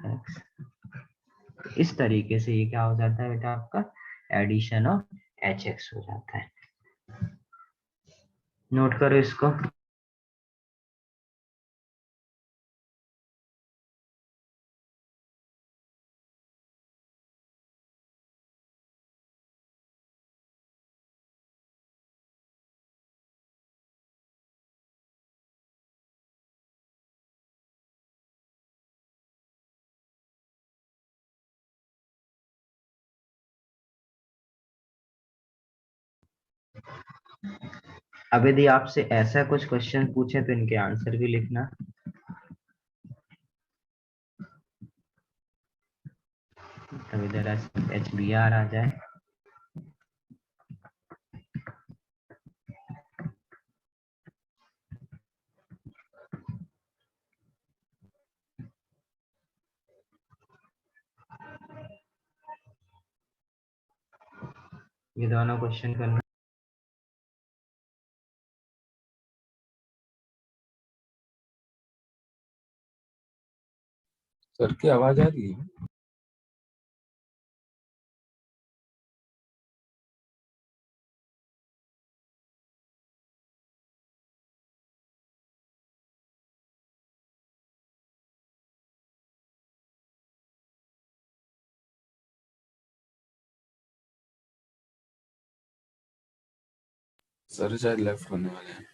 एक्स। इस तरीके से ये क्या हो जाता है बेटा, आपका एडिशन ऑफ एच एक्स हो जाता है। नोट करो इसको। अब यदि आपसे ऐसा कुछ क्वेश्चन पूछे तो इनके आंसर भी लिखना। तब इधर एच बी आर आ जाए। ये दोनों क्वेश्चन करना। सर की आवाज आ रही है? सर शायद लेफ्ट करने वाले हैं।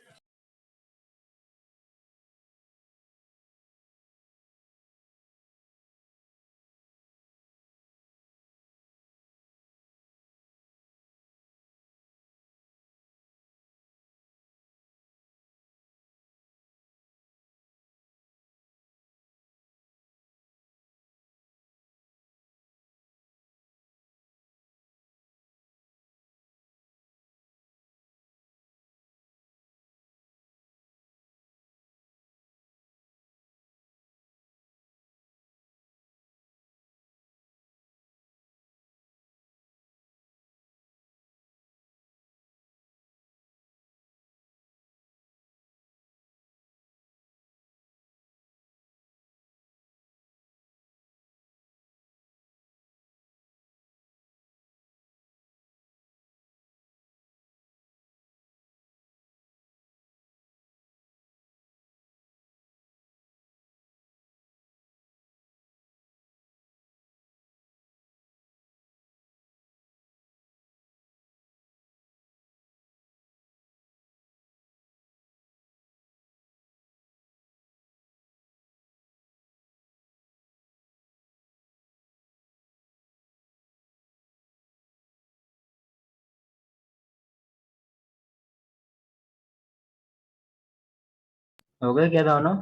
हो गए क्या दोनों?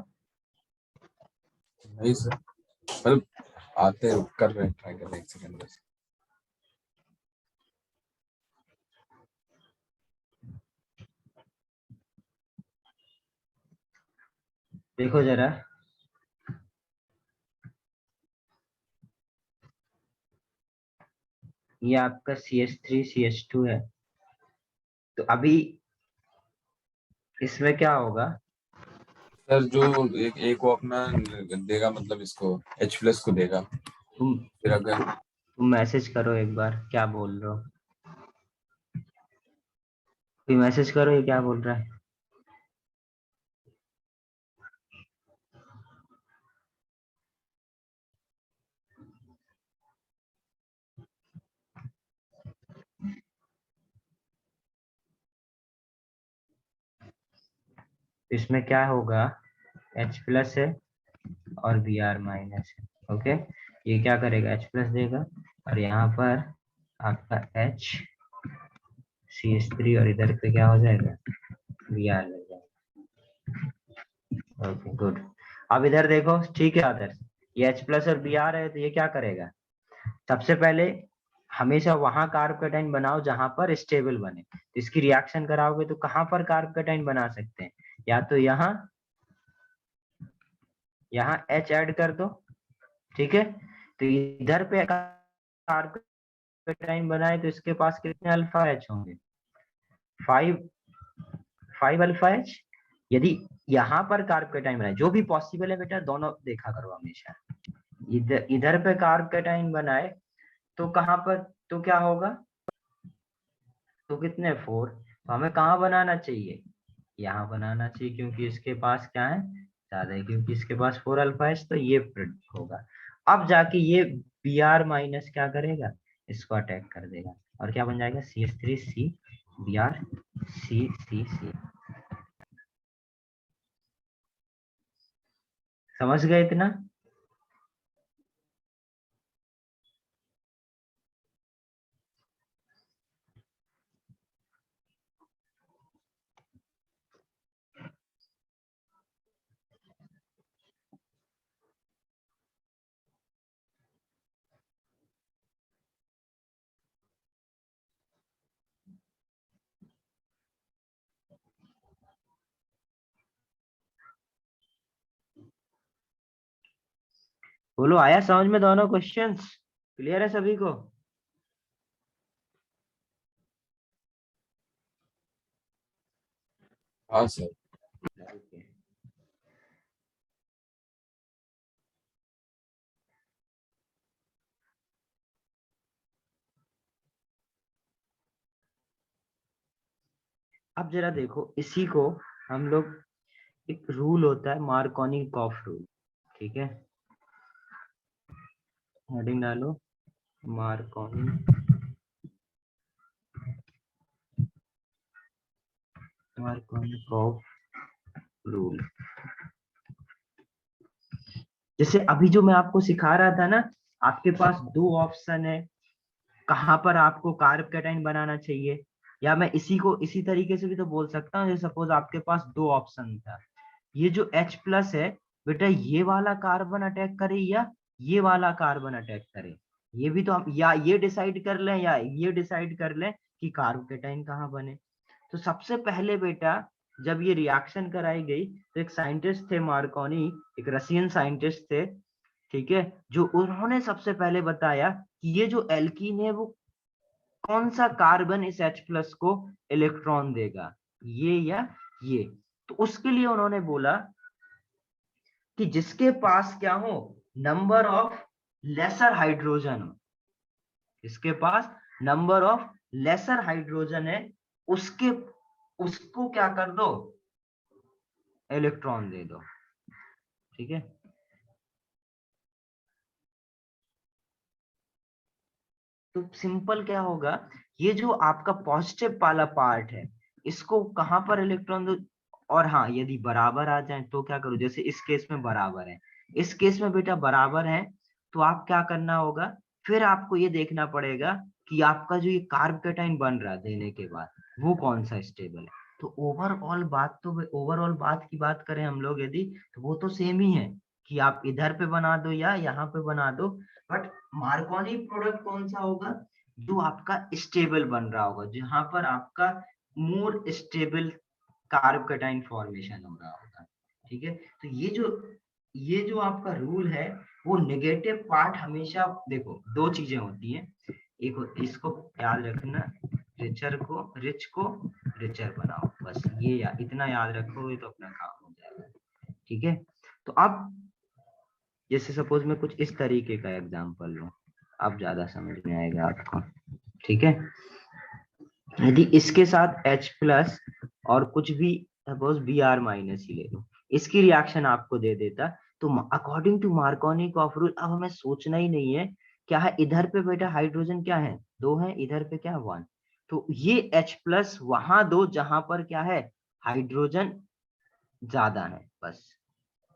नहीं सर, मतलब आते हैं, कर रहे हैं, ट्राई कर रहे हैं, एक सेकंड बस। देखो जरा, ये आपका CH3 CH2 है, तो अभी इसमें क्या होगा? सर जो एक वो अपना देगा, मतलब इसको H+ को देगा, तुम फिर अगर तुम मैसेज करो एक बार, क्या बोल रहे हो? कोई मैसेज करो, ये क्या बोल रहा है? इसमें क्या होगा? H+ है और Br- है। ओके, ये क्या करेगा? H+ देगा, और यहाँ पर आपका HCH3, और इधर पे क्या हो जाएगा? Br लग जाएगा। Okay good. अब इधर देखो, ठीक है आदर्श, ये H+ और Br है, तो ये क्या करेगा? सबसे पहले हमेशा वहां कार्बोकेटाइन बनाओ जहां पर स्टेबल बने। तो इसकी रिएक्शन कराओगे तो कहां पर कार्बोकेटाइन बना सकते हैं? या तो यहाँ H ऐड कर दो, ठीक है, तो इधर पे कार्बोकेटाइन बनाए तो इसके पास कितने अल्फा H होंगे? 5 अल्फा H। यदि यहाँ पर कार्बोकेटाइन बनाए, जो भी पॉसिबल है बेटा, दोनों देखा करो हमेशा। इधर पे कार्बोकेटाइन बनाए तो कहां पर, तो क्या होगा? तो कितने 4, तो हमें कहाँ बनाना चाहिए? यहाँ बनाना चाहिए, क्योंकि इसके पास क्या है? ज्यादा है, क्योंकि इसके पास 4 अल्फा है, तो ये प्रोडक्ट होगा। अब जाके ये Br- क्या करेगा? इसको अटैक कर देगा, और क्या बन जाएगा? CH3C Br C। समझ गए इतना? बोलो, आया समझ में दोनों क्वेश्चंस? क्लियर है सभी को? हाँ सर। Okay. अब जरा देखो, इसी को हम लोग, एक रूल होता है मार्कोनी-कॉफ रूल, ठीक है, हेडिंग डालो, मार्कोनी-कॉफ रूल। जैसे अभी जो मैं आपको सिखा रहा था ना, आपके पास दो ऑप्शन है कहां पर आपको कार्बोकेटाइन बनाना चाहिए, या मैं इसी को इसी तरीके से भी तो बोल सकता हूँ। जैसे सपोज आपके पास दो ऑप्शन था, ये जो H+ है बेटा, ये वाला कार्बन अटैक करे या ये वाला कार्बन अटैक करे, ये भी तो हम या ये डिसाइड कर लें या ये डिसाइड कर लें कि कार्बोकेटाइन कहाँ बने। तो सबसे पहले बेटा, जब ये रिएक्शन कराई गई, तो एक साइंटिस्ट थे मार्कोनी, एक रशियन साइंटिस्ट थे, ठीक है, जो उन्होंने सबसे पहले बताया कि ये जो एल्कीन है वो कौन सा कार्बन इस H+ को इलेक्ट्रॉन देगा, ये या ये। तो उसके लिए उन्होंने बोला कि जिसके पास क्या हो, नंबर ऑफ लेसर हाइड्रोजन हो, जिसके पास नंबर ऑफ लेसर हाइड्रोजन है, उसके उसको क्या कर दो? इलेक्ट्रॉन दे दो, ठीक है। तो सिंपल क्या होगा, ये जो आपका पॉजिटिव वाला पार्ट है, इसको कहां पर इलेक्ट्रॉन दो? और हाँ, यदि बराबर आ जाए तो क्या करो? जैसे इस केस में बराबर है, इस केस में बेटा बराबर है, तो आप क्या करना होगा? फिर आपको ये देखना पड़ेगा कि आपका जो ये कार्बोकेटाइन बन रहा है देने के बाद, वो कौन सा स्टेबल है। तो ओवरऑल बात की बात करें हम लोग यदि, तो वो तो सेम ही है कि आप इधर पे बना दो या यहाँ पे बना दो, बट मार्कोनी प्रोडक्ट कौन सा होगा, जो आपका स्टेबल बन रहा होगा, जहां पर आपका more stable carb cation formation हो रहा होगा। ठीक है, तो ये जो आपका रूल है, वो नेगेटिव पार्ट हमेशा, देखो दो चीजें होती हैं, इसको याद रखना, रिच को रिचर बनाओ, बस ये इतना याद रखोगे तो अपना काम हो जाएगा। ठीक है, तो अब जैसे सपोज मैं कुछ इस तरीके का एग्जांपल लूं, अब ज्यादा समझ में आएगा आपको। ठीक है, यदि इसके साथ H+ और कुछ भी सपोज Br- ही ले लो, इसकी रिएक्शन आपको दे देता, तो according to Markovnikov of rule अब हमें सोचना ही नहीं है क्या है, इधर पे बेटा हाइड्रोजन क्या है, 2 है, इधर पे क्या 1, तो ये H+ वहां दो जहां पर क्या है, हाइड्रोजन ज्यादा है, बस।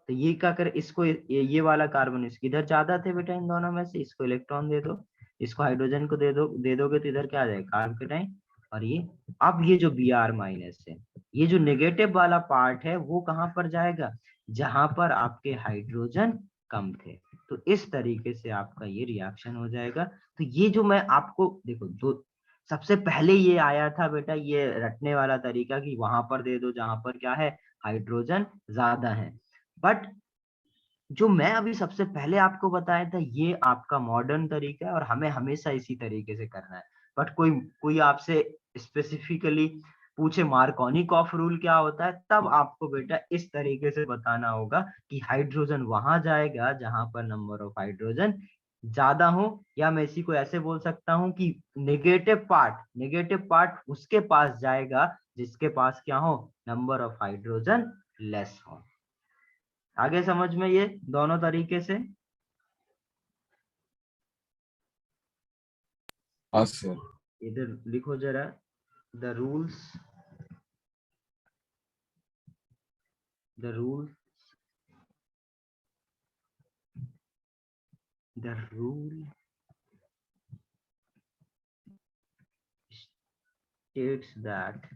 तो ये क्या कर, इसको ये वाला कार्बन इधर ज्यादा थे बेटा, इन दोनों में से इसको इलेक्ट्रॉन दे दो, इसको हाइड्रोजन को दे दोगे तो इधर क्या आ जाएगा, कार्बन कैटाइन। और ये अब ये जो Br- है, ये जो नेगेटिव वाला पार्ट है, वो कहां पर जाएगा, जहां पर आपके हाइड्रोजन कम थे। तो इस तरीके से आपका ये रिएक्शन हो जाएगा। तो ये जो मैं आपको देखो, दो सबसे पहले ये आया था बेटा, ये रटने वाला तरीका कि वहां पर दे दो जहां पर क्या है, हाइड्रोजन ज्यादा है। बट जो मैं अभी सबसे पहले आपको बताया था, ये आपका मॉडर्न तरीका है और हमें हमेशा इसी तरीके से करना है। बट कोई कोई आपसे स्पेसिफिकली पूछे मार्कोनी ऑफ रूल क्या होता है, तब आपको बेटा इस तरीके से बताना होगा कि हाइड्रोजन वहां जाएगा जहां पर नंबर ऑफ हाइड्रोजन ज्यादा हो, या मैं इसी को ऐसे बोल सकता हूं कि नेगेटिव पार्ट उसके पास जाएगा जिसके पास क्या हो, नंबर ऑफ हाइड्रोजन लेस हो। आगे समझ में ये दोनों तरीके से। हाँ सर। इधर लिखो जरा, the rules the rule the rule states that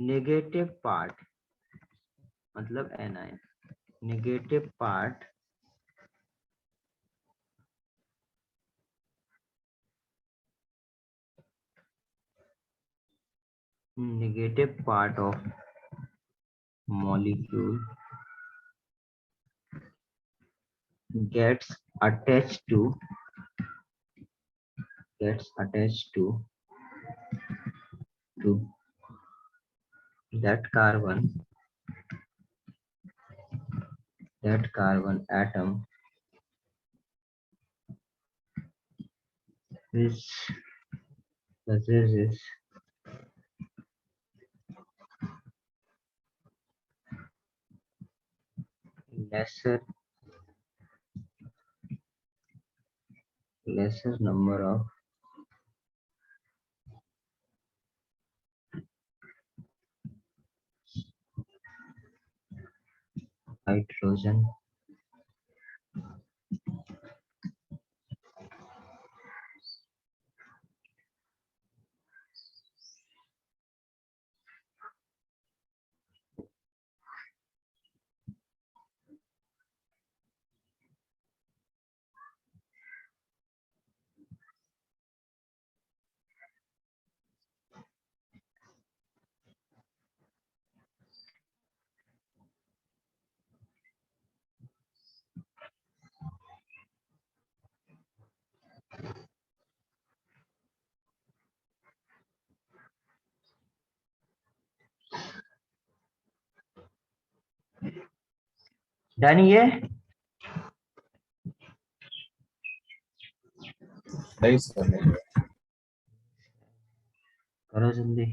negative part मतलब anion, negative part of molecule gets attached to to that carbon atom which possesses lesser number of hydrogen done. ये नहीं सर, नहीं। करो जल्दी।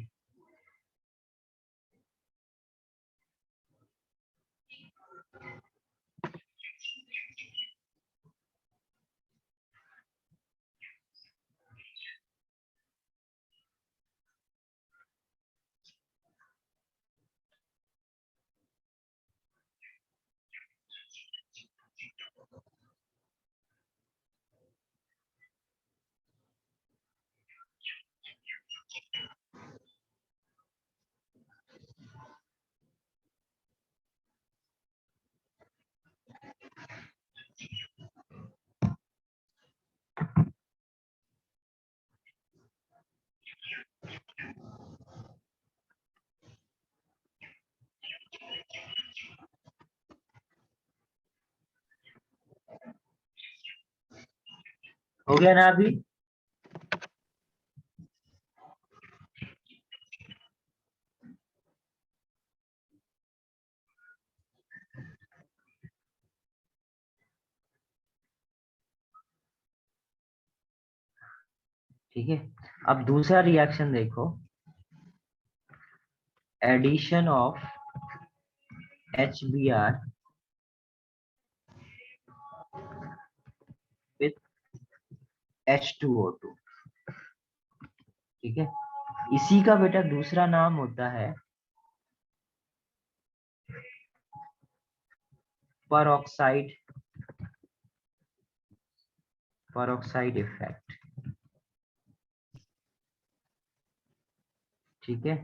हो गया ना अभी? ठीक है, अब दूसरा रिएक्शन देखो, addition of HBr with H2O2। ठीक है, इसी का बेटा दूसरा नाम होता है परऑक्साइड इफेक्ट। ठीक है,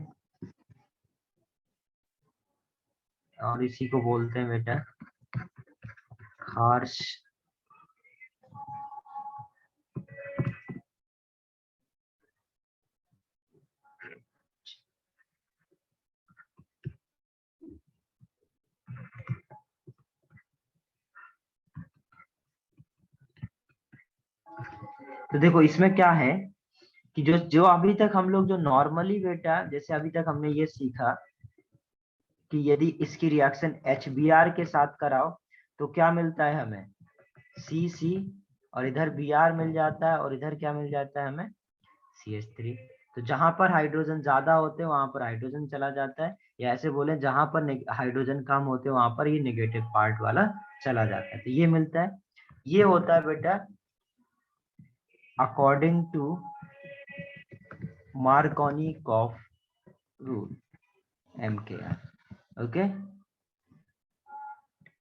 और इसी को बोलते हैं बेटा हार्श तो देखो इसमें क्या है कि जो जो अभी तक हम लोग जो नॉर्मली बेटा, जैसे अभी तक हमने ये सीखा कि यदि इसकी रिएक्शन HBr के साथ कराओ तो क्या मिलता है हमें, CC, और इधर Br मिल जाता है, और इधर क्या मिल जाता है हमें, CH3। तो जहां पर हाइड्रोजन ज्यादा होते हैं वहां पर हाइड्रोजन चला जाता है, या ऐसे बोले जहां पर हाइड्रोजन कम होते हैं वहां पर ये नेगेटिव पार्ट वाला चला जाता है, तो ये मिलता है। ये होता है बेटा according to Markovnikov rule, MKR। Okay,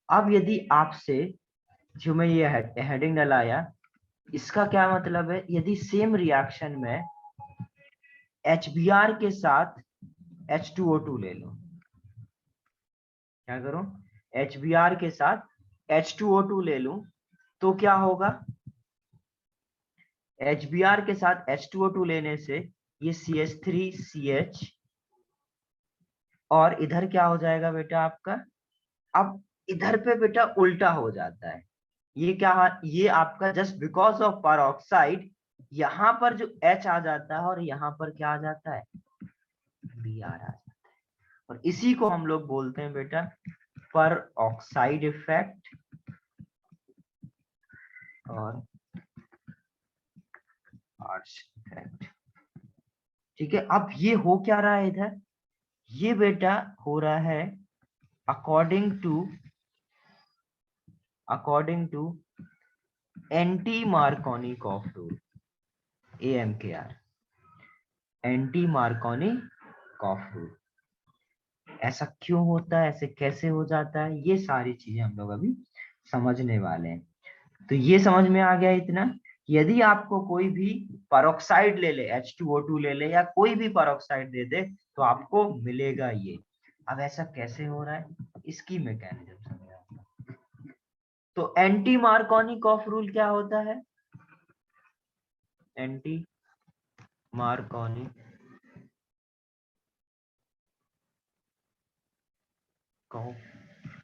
अब यदि आपसे, जो मैं ये हेडिंग डलाया, इसका क्या मतलब है, यदि सेम रिएक्शन में HBr के साथ H2O2 ले लो, क्या करूं, HBr के साथ H2O2 ले लूं तो क्या होगा, HBr के साथ H2O2 लेने से ये CH3CH, और इधर क्या हो जाएगा बेटा आपका, अब इधर पे बेटा उल्टा हो जाता है। ये क्या, ये आपका जस्ट बिकॉज ऑफ परऑक्साइड यहाँ पर जो H आ जाता है और यहाँ पर क्या आ जाता है, Br आ जाता है, और इसी को हम लोग बोलते हैं बेटा परऑक्साइड इफेक्ट और हार्श इफेक्ट। ठीक है, अब ये हो क्या रहा है इधर, ये बेटा हो रहा है according to anti Markovnikov rule, AMKR, anti Markovnikov rule. ऐसा क्यों होता है, ऐसे कैसे हो जाता है, ये सारी चीजें हम लोग अभी समझने वाले हैं। तो ये समझ में आ गया इतना, यदि आपको कोई भी परऑक्साइड ले ले, H2O2 ले ले, या कोई भी परऑक्साइड दे दे तो आपको मिलेगा ये। अब ऐसा कैसे हो रहा है, इसकी मैकेनिज्म समझाऊंगा। तो एंटी मार्कोनी-कॉफ रूल क्या होता है, एंटी मार्कोनी-कॉफ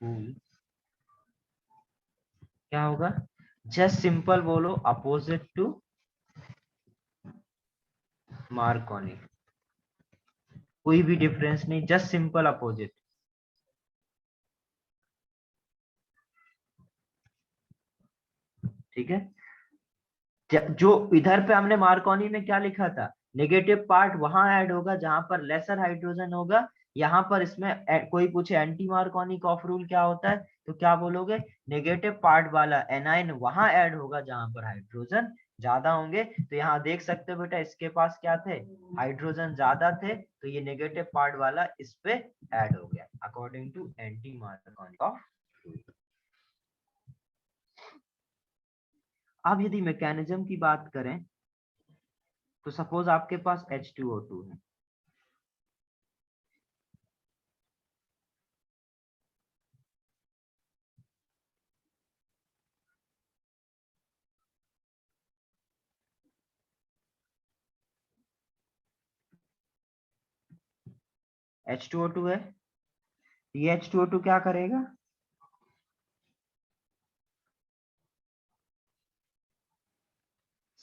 रूल क्या होगा, जस्ट सिंपल बोलो अपोजिट टू मार्कोनी, कोई भी डिफरेंस नहीं, जस्ट सिंपल अपोजिट। ठीक है, जो इधर पे हमने मार्कोनी में क्या लिखा था, नेगेटिव पार्ट वहां ऐड होगा जहां पर लेसर हाइड्रोजन होगा, यहाँ पर इसमें कोई पूछे एंटी मार्कोनी-कॉफ रूल क्या होता है तो क्या बोलोगे, नेगेटिव पार्ट वाला एनाइन वहां ऐड होगा जहां पर हाइड्रोजन ज्यादा होंगे। तो यहाँ देख सकते हो बेटा इसके पास क्या थे, हाइड्रोजन ज्यादा थे, तो ये नेगेटिव पार्ट वाला इस पे ऐड हो गया according to anti Markovnikov rule. अब यदि मैकेनिज्म की बात करें तो सपोज आपके पास H2O2 है, H2O2 है, ये H2O2 क्या करेगा,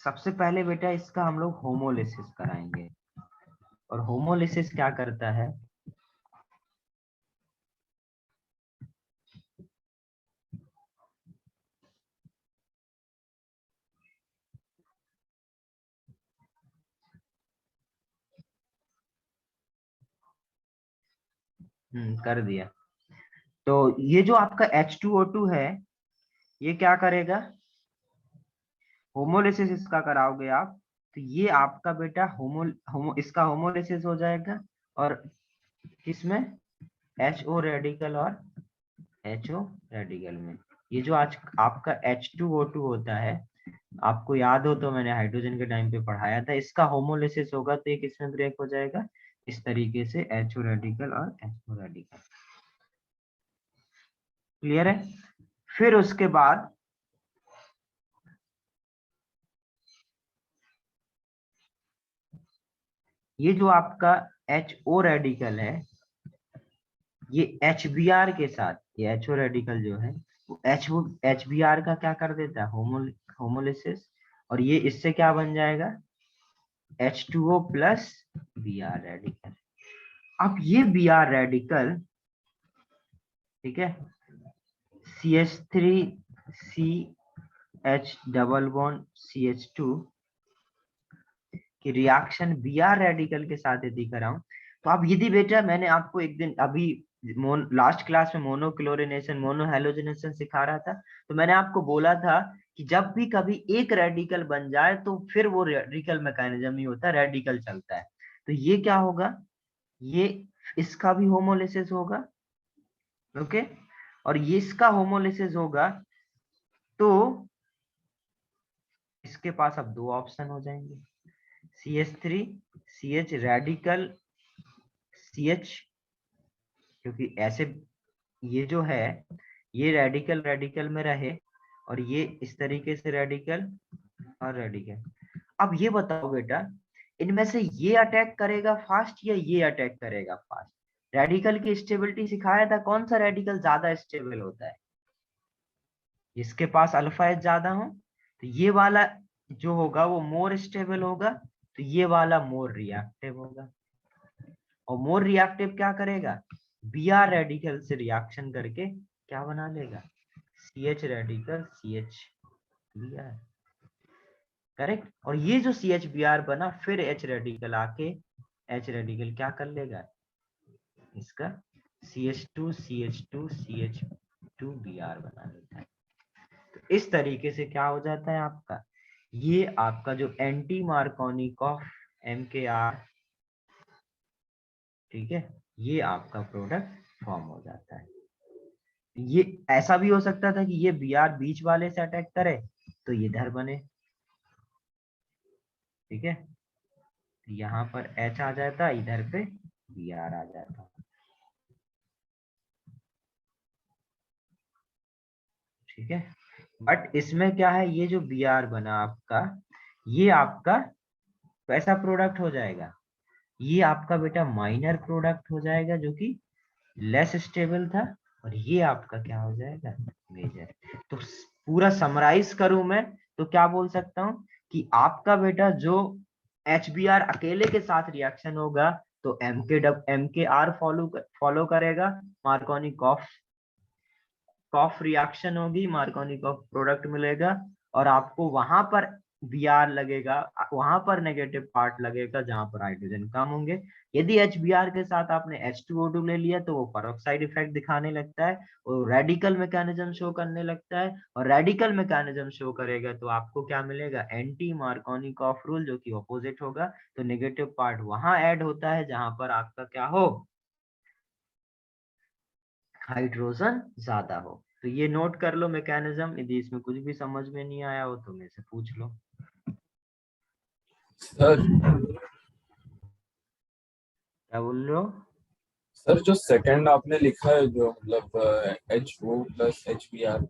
सबसे पहले बेटा इसका हम लोग होमोलिसिस कराएंगे, और होमोलिसिस क्या करता है, कर दिया। तो ये जो आपका H2O2 है, ये क्या करेगा, होमोलिसिस इसका कराओगे आप, तो ये आपका बेटा इसका होमोलिसिस हो जाएगा, और किसमें, HO रेडिकल और HO रेडिकल में। ये जो आज आपका H2O2 होता है, आपको याद हो तो मैंने हाइड्रोजन के टाइम पे पढ़ाया था, इसका होमोलिसिस होगा तो ये किसमें ब्रेक हो जाएगा, इस तरीके से HO रेडिकल और HO रेडिकल। क्लियर है? फिर उसके बाद ये जो आपका HO रेडिकल है, ये HBr के साथ, ये HO रेडिकल जो है वो HBr का क्या कर देता है, होमोलिसिस, और ये इससे क्या बन जाएगा, H2O प्लस Br रेडिकल। अब ये Br रेडिकल, ठीक है, CH3CH डबल बॉन्ड CH2 कि रिएक्शन Br रेडिकल के साथ यदि कराऊं, तो अब यदि बेटा मैंने आपको एक दिन अभी लास्ट क्लास में मोनोक्लोरिनेशन मोनोहेलोजिनेशन सिखा रहा था, तो मैंने आपको बोला था कि जब भी कभी एक रेडिकल बन जाए तो फिर वो रेडिकल मैकेनिज्म ही होता है, रेडिकल चलता है। तो ये क्या होगा, ये इसका भी होमोलिसिस होगा, ओके, और ये इसका होमोलिसिस होगा, तो इसके पास अब दो ऑप्शन हो जाएंगे, CH3 CH रेडिकल CH, क्योंकि ऐसे ये जो है ये रेडिकल रेडिकल में रहे, और ये इस तरीके से रेडिकल और रेडिकल। अब ये बताओ बेटा, इनमें से ये अटैक करेगा फास्ट या ये अटैक करेगा फास्ट? रेडिकल की स्टेबिलिटी सिखाया था, कौन सा रेडिकल ज्यादा स्टेबल होता है, जिसके पास अल्फा एच ज्यादा हो, तो ये वाला जो होगा वो मोर स्टेबल होगा, तो ये वाला मोर रिएक्टिव होगा, और मोर रिएक्टिव क्या करेगा, Br रेडिकल से रिएक्शन करके क्या बना लेगा, CH radical CH Br, correct. और ये जो CH Br बना, फिर H रेडिकल आके H रेडिकल क्या कर लेगा, इसका CH2 CH2 CH2 Br बना लेता है। तो इस तरीके से क्या हो जाता है आपका, ये आपका जो एंटी मार्कोनिकॉफ MKR, ठीक है, ये आपका प्रोडक्ट फॉर्म हो जाता है। ये ऐसा भी हो सकता था कि ये Br बीच वाले से अटैक करे तो ये इधर बने, ठीक है, यहाँ पर H आ जाता, इधर पे Br आ जाता, ठीक है। बट इसमें क्या है, ये जो Br बना आपका, ये आपका कैसा प्रोडक्ट हो जाएगा, ये आपका बेटा माइनर प्रोडक्ट हो जाएगा, जो कि लेस स्टेबल था, और ये आपका क्या हो जाएगा, मेजर। तो पूरा समराइज करूं मैं तो क्या बोल सकता हूं कि आपका बेटा जो HBr अकेले के साथ रिएक्शन होगा तो MKR फॉलो करेगा, मार्कोनिकॉफ रिएक्शन होगी, मार्कोनिकॉफ प्रोडक्ट मिलेगा, और आपको वहां पर Br लगेगा, वहां पर नेगेटिव पार्ट लगेगा जहां पर हाइड्रोजन कम होंगे। यदि HBr के साथ आपने H2O2 ले लिया तो वो परोक्साइड इफेक्ट दिखाने लगता है, वो रेडिकल मैकेनिज्म शो करने लगता है, और रेडिकल मैकेनिज्म शो करेगा तो आपको क्या मिलेगा, एंटी मार्कोनिकॉफ रूल, जो कि ऑपोजिट होगा। तो नेगेटिव पार्ट वहां ऐड होता है जहां पर आपका क्या हो, हाइड्रोजन ज्यादा हो। तो ये नोट कर लो मैकेनिज्म, यदि इसमें कुछ भी समझ में नहीं आया हो तो मेरे से पूछ लो। सर क्या बोल रहे हो? सर जो सेकंड आपने लिखा है जो मतलब HO प्लस HBr,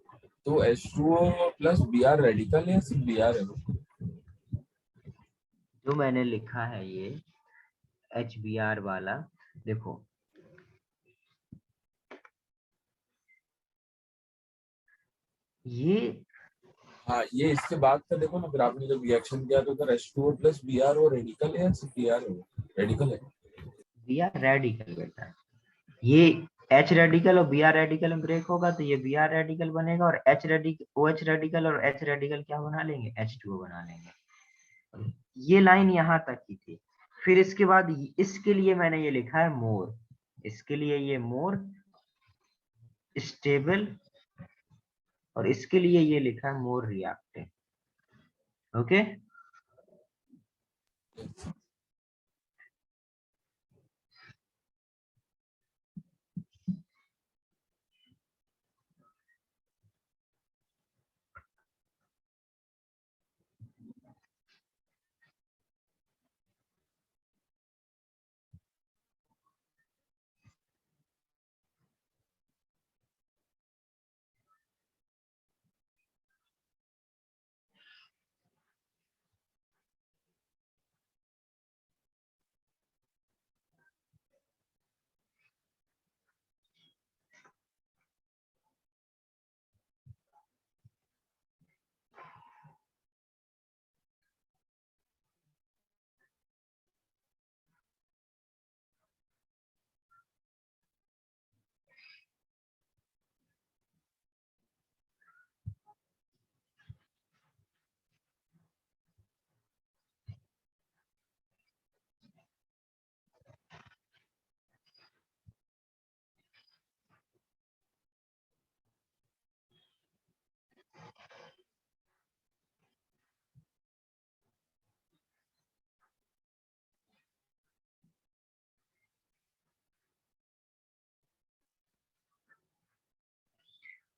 तो H2O प्लस Br रेडिकल है या सिर्फ Br है वो? जो मैंने लिखा है ये HBr वाला, देखो ये हाँ ये इसके बाद का देखो ना, फिर आपने जब रिएक्शन किया तो उधर H2O प्लस Br वो रेडिकल है या सिर्फ Br है? रेडिकल है। बी आर रेडिकल बेटा, ये H रेडिकल और Br रेडिकल में ब्रेक होगा तो ये Br रेडिकल बनेगा, और H रेडिकल OH रेडिकल और H रेडिकल क्या बना लेंगे, H2O बना लेंगे। ये लाइन यहाँ तक की थी। फिर इसके बाद इसके लिए मैंने ये लिखा है मोर, इसके लिए ये मोर स्टेबल, और इसके लिए ये लिखा है मोर रिएक्टिव। ओके,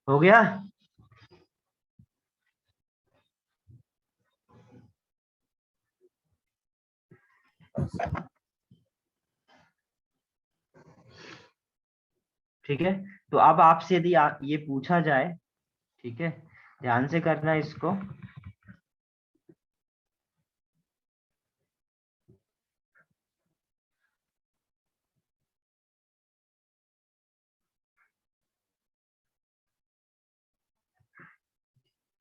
हो गया। ठीक है, तो अब आपसे यदि ये पूछा जाए, ठीक है, ध्यान से करना इसको।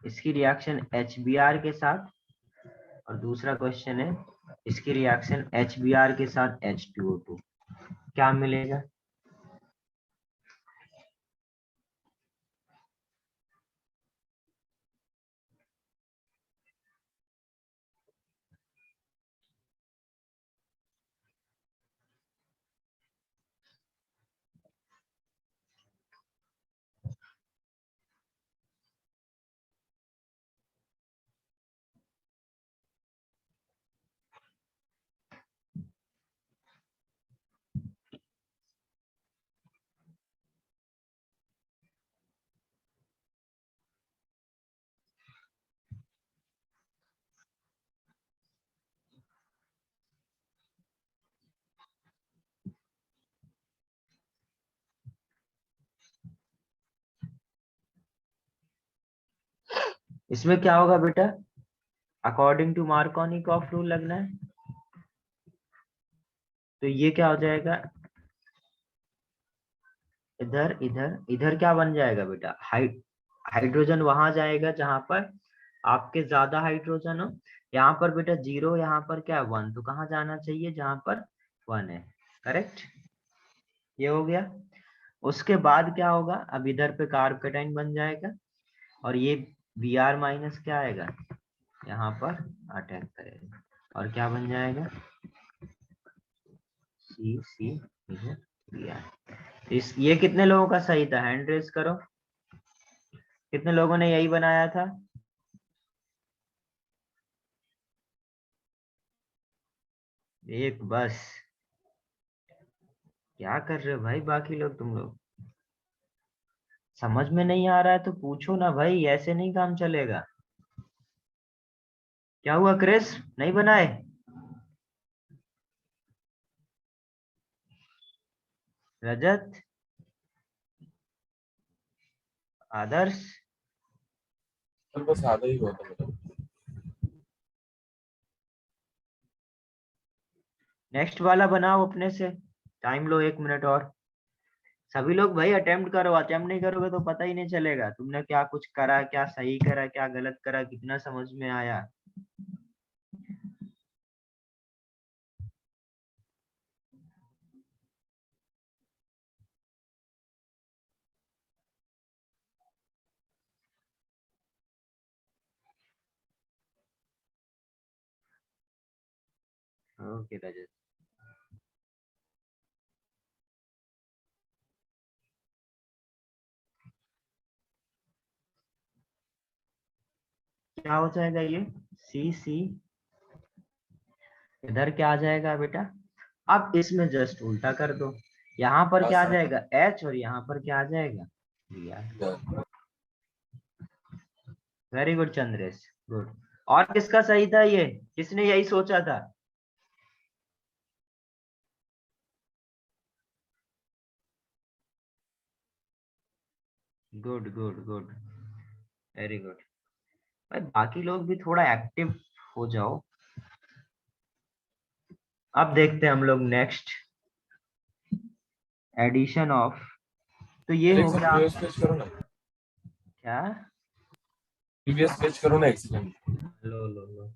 इसकी रिएक्शन HBr के साथ, और दूसरा क्वेश्चन है इसकी रिएक्शन HBr के साथ H2O2, क्या मिलेगा? इसमें क्या होगा बेटा, अकॉर्डिंग टू मार्कोनिकॉफ रूल लगना है, तो ये क्या हो जाएगा, इधर इधर इधर क्या बन जाएगा बेटा, हाइड्रोजन वहां जाएगा जहां पर आपके ज्यादा हाइड्रोजन हो। यहाँ पर बेटा 0, यहाँ पर क्या 1, तो कहाँ जाना चाहिए, जहां पर 1 है। करेक्ट, ये हो गया। उसके बाद क्या होगा, अब इधर पे कार्बोकेटाइन बन जाएगा, और ये Br माइनस क्या आएगा, यहाँ पर अटैक करेगा, और क्या बन जाएगा, C Br। इस ये कितने लोगों का सही था, हैंड रेस करो, कितने लोगों ने यही बनाया था? एक बस। क्या कर रहे हो भाई बाकी लोग, तुम लोग समझ में नहीं आ रहा है तो पूछो ना भाई, ऐसे नहीं काम चलेगा। क्या हुआ क्रिस, नहीं बनाए? रजत, आदर्श, कल बस आधा ही हुआ था मेरा। नेक्स्ट वाला बनाओ अपने से, टाइम लो 1 मिनट और। सभी लोग भाई अटेम्प्ट करो, अटेम्प्ट नहीं करोगे तो पता ही नहीं चलेगा तुमने क्या कुछ करा, क्या सही करा, क्या गलत करा, कितना समझ में आया। ओके रजत। क्या हो जाएगा ये सी सी, इधर क्या आ जाएगा बेटा, अब इसमें जस्ट उल्टा कर दो, यहाँ पर क्या आ जाएगा एच और यहाँ पर क्या आ जाएगा यार। Very good Chandresh, good. और किसका सही था ये, किसने यही सोचा था? Good good good, very good. भाई बाकी लोग भी थोड़ा एक्टिव हो जाओ। अब देखते हैं हम लोग नेक्स्ट एडिशन ऑफ, तो ये हो गया प्रीवियस पेज करो ना, क्या, प्रीवियस पेज करो ना एक्सीलेंट। लो लो लो,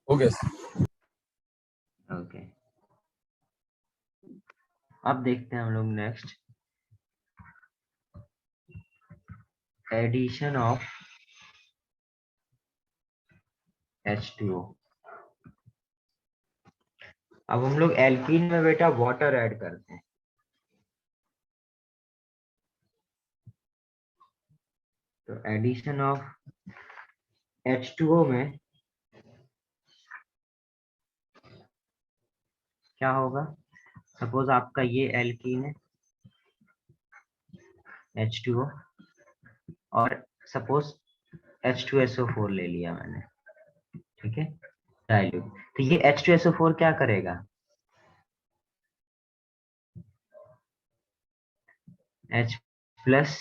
ओके ओके। अब देखते हैं हम लोग नेक्स्ट एडिशन ऑफ H2O। अब हम लोग एल्कीन में बेटा वाटर ऐड करते हैं, तो एडिशन ऑफ H2O में क्या होगा, सपोज आपका ये एल्कीन है H2O, और सपोज H2SO4 ले लिया मैंने, ठीक है डाइल्यूट, तो ये H2SO4 क्या करेगा, H प्लस,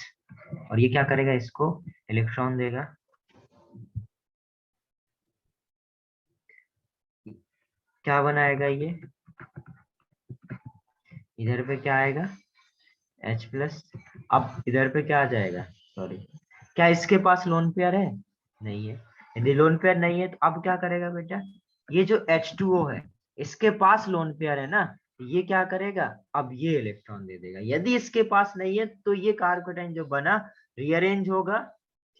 और ये क्या करेगा, इसको इलेक्ट्रॉन देगा, क्या बनाएगा ये, इधर पे क्या आएगा H प्लस, अब इधर पे क्या आ जाएगा, सॉरी, क्या इसके पास लोन पेयर है, नहीं है, यदि लोन पेयर नहीं है तो अब क्या करेगा बेटा, ये जो H2O है इसके पास लोन पेयर है ना, ये क्या करेगा, अब ये इलेक्ट्रॉन दे देगा, यदि इसके पास नहीं है तो ये कार्बोकेटाइन जो बना रीअरेंज होगा,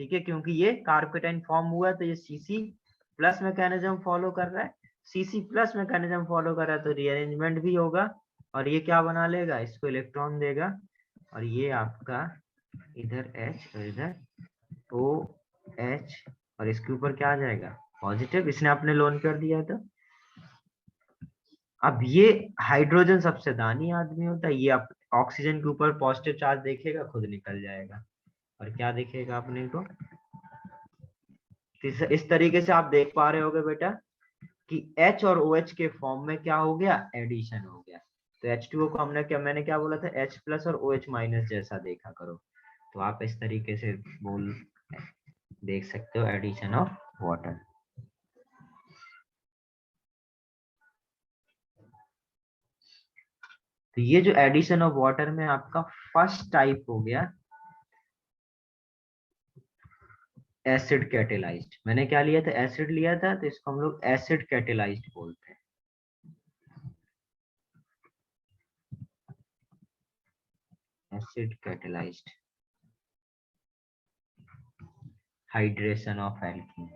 ठीक है, क्योंकि ये कार्बोकेटाइन फॉर्म हुआ तो ये सीसी प्लस मैकेनिज्म फॉलो कर रहा है, सीसी प्लस मैकेनिज्म फॉलो कर रहा है तो रीअरेंजमेंट भी होगा, और ये क्या बना लेगा, इसको इलेक्ट्रॉन देगा, और ये आपका इधर H और इधर OH, और इसके ऊपर क्या आ जाएगा पॉजिटिव, इसने अपने लोन कर दिया था। अब ये हाइड्रोजन सबसे दानी आदमी होता है, ये ऑक्सीजन के ऊपर पॉजिटिव चार्ज देखेगा खुद निकल जाएगा, और क्या दिखेगा अपने को, इस तरीके से आप देख पा रहे होगे बेटा कि H और OH के फॉर्म में क्या हो गया, एडिशन हो गया, तो H2O को हमने क्या, मैंने क्या बोला था, H प्लस और OH माइनस जैसा देखा करो, तो आप इस तरीके से बोल देख सकते हो एडिशन ऑफ वाटर। तो ये जो एडिशन ऑफ वाटर में आपका फर्स्ट टाइप हो गया एसिड कैटेलाइज्ड, मैंने क्या लिया था, एसिड लिया था, तो इसको हम लोग एसिड कैटेलाइज्ड बोलते हैं, acid catalysed hydration of alkene.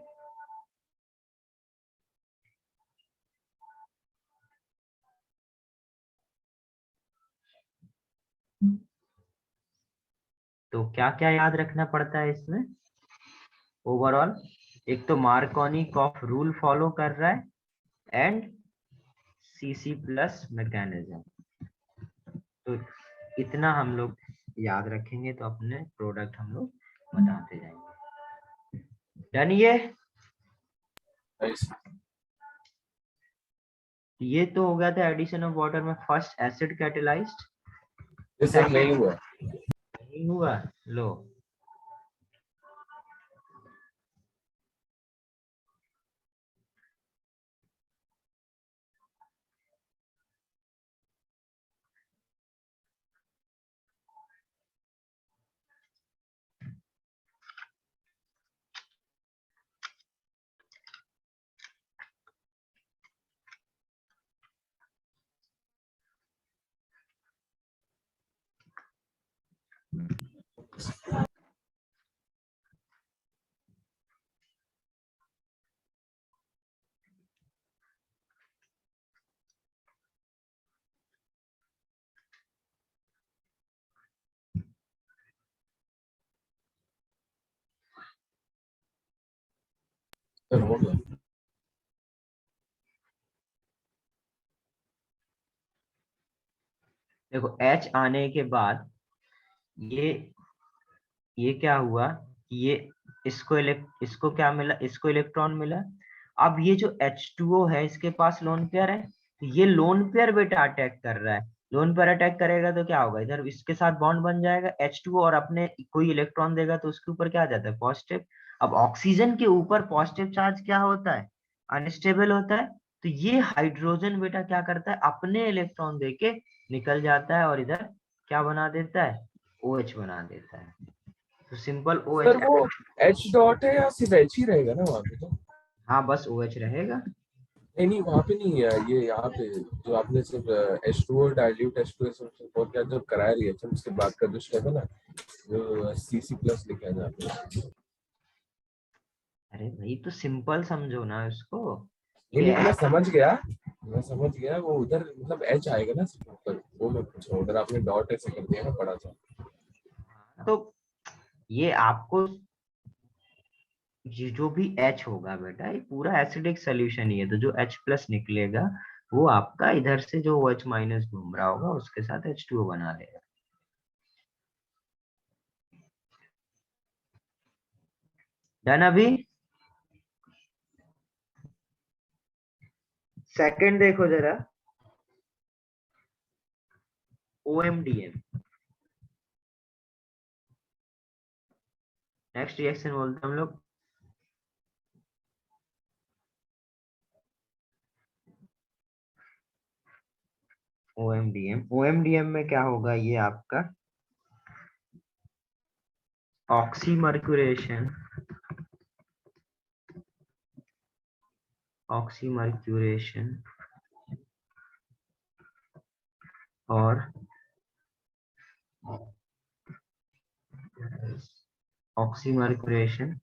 तो क्या क्या याद रखना पड़ता है इसमें ओवरऑल, एक तो मार्कोनी कॉफ रूल फॉलो कर रहा है एंड सीसी प्लस मैकेनिज्म, तो इतना हम लोग याद रखेंगे तो अपने प्रोडक्ट हम लोग बताते जाएंगे। डन ये तो हो गया था एडिशन ऑफ वाटर में फर्स्ट एसिड कैटेलाइज्ड, ये सब नहीं हुआ, नहीं हुआ, लो फिर हो गया। देखो H आने के बाद ये क्या हुआ, ये इसको क्या मिला, इसको इलेक्ट्रॉन मिला। अब ये जो H2O है इसके पास लोन पेयर है, तो ये लोन पेयर बेटा अटैक कर रहा है। लोन पेयर अटैक करेगा तो क्या होगा, इधर इसके साथ बॉन्ड बन जाएगा H2O, और अपने कोई इलेक्ट्रॉन देगा तो उसके ऊपर क्या आ जाता है, पॉजिटिव। अब ऑक्सीजन के ऊपर पॉजिटिव चार्ज क्या होता है, अनस्टेबल होता है। तो ये हाइड्रोजन बेटा क्या करता है, अपने इलेक्ट्रॉन देके निकल जाता है और इधर क्या बना देता है, OH बना देता है। तो सिंपल सर OH। वो एच डॉट है या सिर्फ एच ही रहेगा ना वहाँ पे तो? हाँ बस OH रहेगा। नहीं नहीं, वहाँ पे नहीं है ये, यहाँ पे जो आपने सिर्फ H2O डाइल्यूट H2SO और क्या जब कराया रिएक्शन उसके बाद का जो स्टेप है ना, जो Cc+ लिखा है जहाँ पे। अरे भाई तो सिंपल समझो ना इसको, नहीं ये नहीं, मैं समझ गया वो उधर मतलब एच आएगा ना सिर्फ ऊपर, वो मैं पूछ रहा हूँ। उधर आपने डॉट ऐसे कर दिया ना बड़ा सा। तो ये आपको ये जो भी H होगा बेटा, ये पूरा एसिडिक सोल्यूशन ही है, तो जो H+ निकलेगा वो आपका इधर से जो OH- घूम रहा होगा उसके साथ H2O बना देगा। डन अभी। सेकंड देखो जरा, OMDM। नेक्स्ट रिएक्शन बोलते हैं हम लोग OMDM में क्या होगा, ये आपका ऑक्सीमर्क्यूरेशन और ऑक्सीमर्क्यूरेशन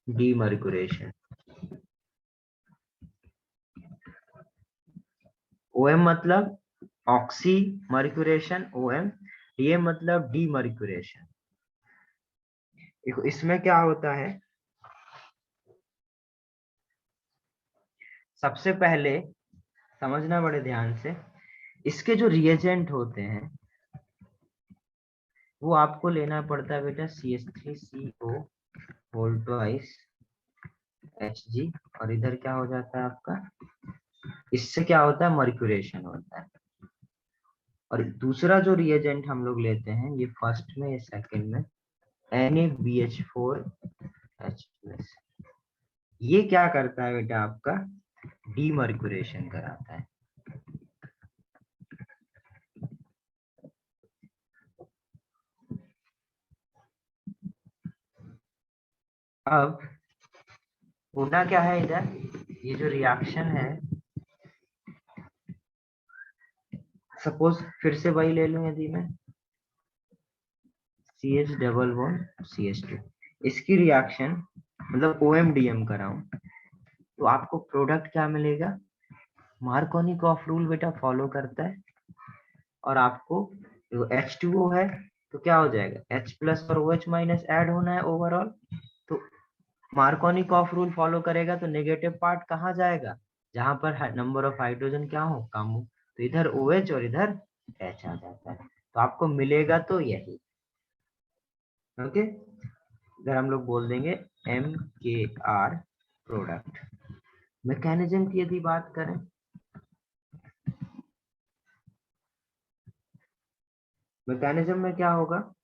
डीमर्क्यूरेशन। OM मतलब ऑक्सी मर्क्यूरेशन OM, ये मतलब डीमर्क्यूरेशन। देखो इसमें क्या होता है, सबसे पहले समझना बड़े ध्यान से, इसके जो रिएजेंट होते हैं वो आपको लेना पड़ता है बेटा CH3CO होल ट्वाइस Hg, और इधर क्या हो जाता है आपका, इससे क्या होता है, मर्क्यूरेशन होता है। और दूसरा जो रिएजेंट हम लोग लेते हैं, ये फर्स्ट में, ये सेकंड में, NaBH4H+, ये क्या करता है बेटा, आपका डीमर्क्यूरेशन कराता है। अब होना क्या है इधर, ये जो रिएक्शन है, सपोज फिर से वही ले लूं, यदि मैं CH डबल बॉन्ड CH2, इसकी रिएक्शन मतलब OMDM कराऊं, तो आपको प्रोडक्ट क्या मिलेगा, मार्कोनिकॉफ रूल बेटा फॉलो करता है। और आपको H2O है तो क्या हो जाएगा, H+ और OH- ऐड होना है ओवरऑल, तो मार्कोनिकॉफ रूल फॉलो करेगा तो नेगेटिव पार्ट कहाँ जाएगा, जहां पर नंबर ऑफ हाइड्रोजन क्या हो, कम हो, तो इधर OH और इधर H आ जाता है, तो आपको मिलेगा तो यही। ओके, इधर हम लोग बोल देंगे MKR प्रोडक्ट। मैकेनिज्म की यदि बात करें, मैकेनिज्म में क्या होगा,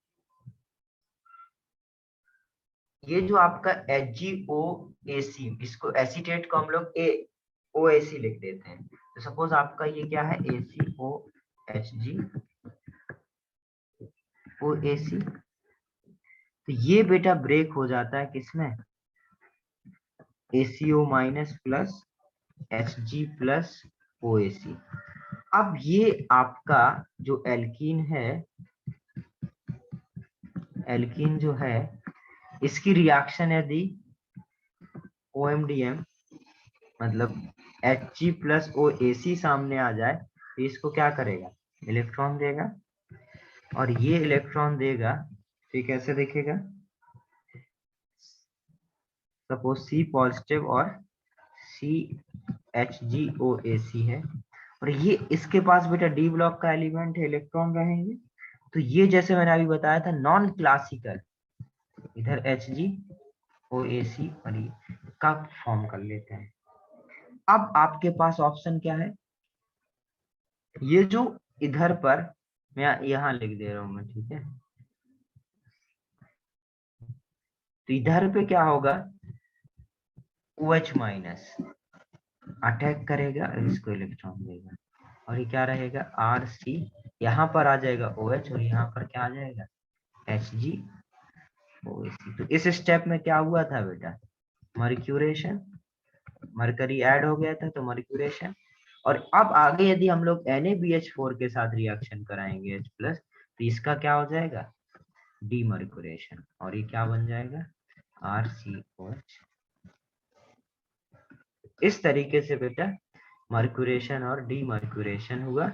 ये जो आपका HgOAC, इसको एसीटेट को हम लोग OAC लिख देते हैं, तो सपोज आपका ये क्या है, ACOHgOAC, तो ये बेटा ब्रेक हो जाता है किसमें, ACO- प्लस Hg+ OAC। अब ये आपका जो एल्कीन है, एल्कीन जो है, इसकी रिएक्शन यदि OMDM मतलब Hg+ OAC सामने आ जाए, तो इसको क्या करेगा, इलेक्ट्रॉन देगा, और ये इलेक्ट्रॉन देगा तो ये कैसे दिखेगा, सपोज C पॉजिटिव और CHGOAC है, और ये इसके पास बेटा डी ब्लॉक का एलिमेंट है, इलेक्ट्रॉन रहेंगे। तो ये जैसे मैंने अभी बताया था नॉन क्लासिकल, इधर HGOAC और ये का फॉर्म कर लेते हैं। अब आपके पास ऑप्शन क्या है, ये जो इधर पर मैं यहाँ लिख दे रहा हूं मैं, ठीक है। तो इधर पे क्या होगा, OH माइनस अटैक करेगा और इसको इलेक्ट्रॉन देगा, और ये क्या रहेगा RC, यहाँ पर आ जाएगा OH और यहाँ पर क्या आ जाएगा HGOAC। तो इस स्टेप में क्या हुआ था बेटा, मर्क्यूरेशन, मरकरी ऐड हो गया था तो मर्क्यूरेशन। और अब आगे यदि हम लोग NaBH4 के साथ रिएक्शन कराएंगे H प्लस, तो इसका क्या हो जाएगा डीमर्क्यूरेशन, और ये क्या बन जाएगा RCOH। इस तरीके से बेटा मर्क्यूरेशन और डीमर्क्यूरेशन हुआ।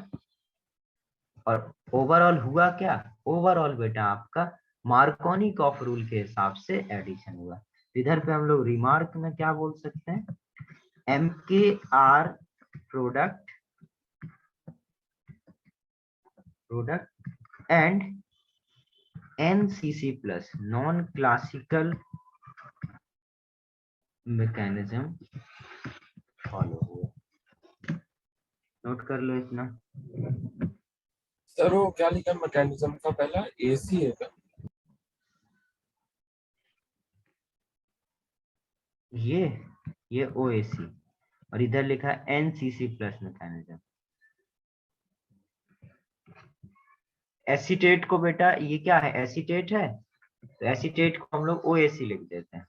और ओवरऑल हुआ क्या, ओवरऑल बेटा आपका मार्कोनिकॉफ रूल के हिसाब से एडिशन हुआ। इधर पे हम लोग रिमार्क में क्या बोल सकते हैं, MKR product and NCC plus non classical mechanism follow हुआ। नोट कर लो इतना। सर वो क्या लिखा मैकेनिज्म का पहला, AC है क्या? ये OAC और इधर लिखा है NCC प्लस मैकेनिज्म। एसीटेट को बेटा ये क्या है, एसीटेट है, तो एसीटेट को हम लोग OAC लिख देते हैं।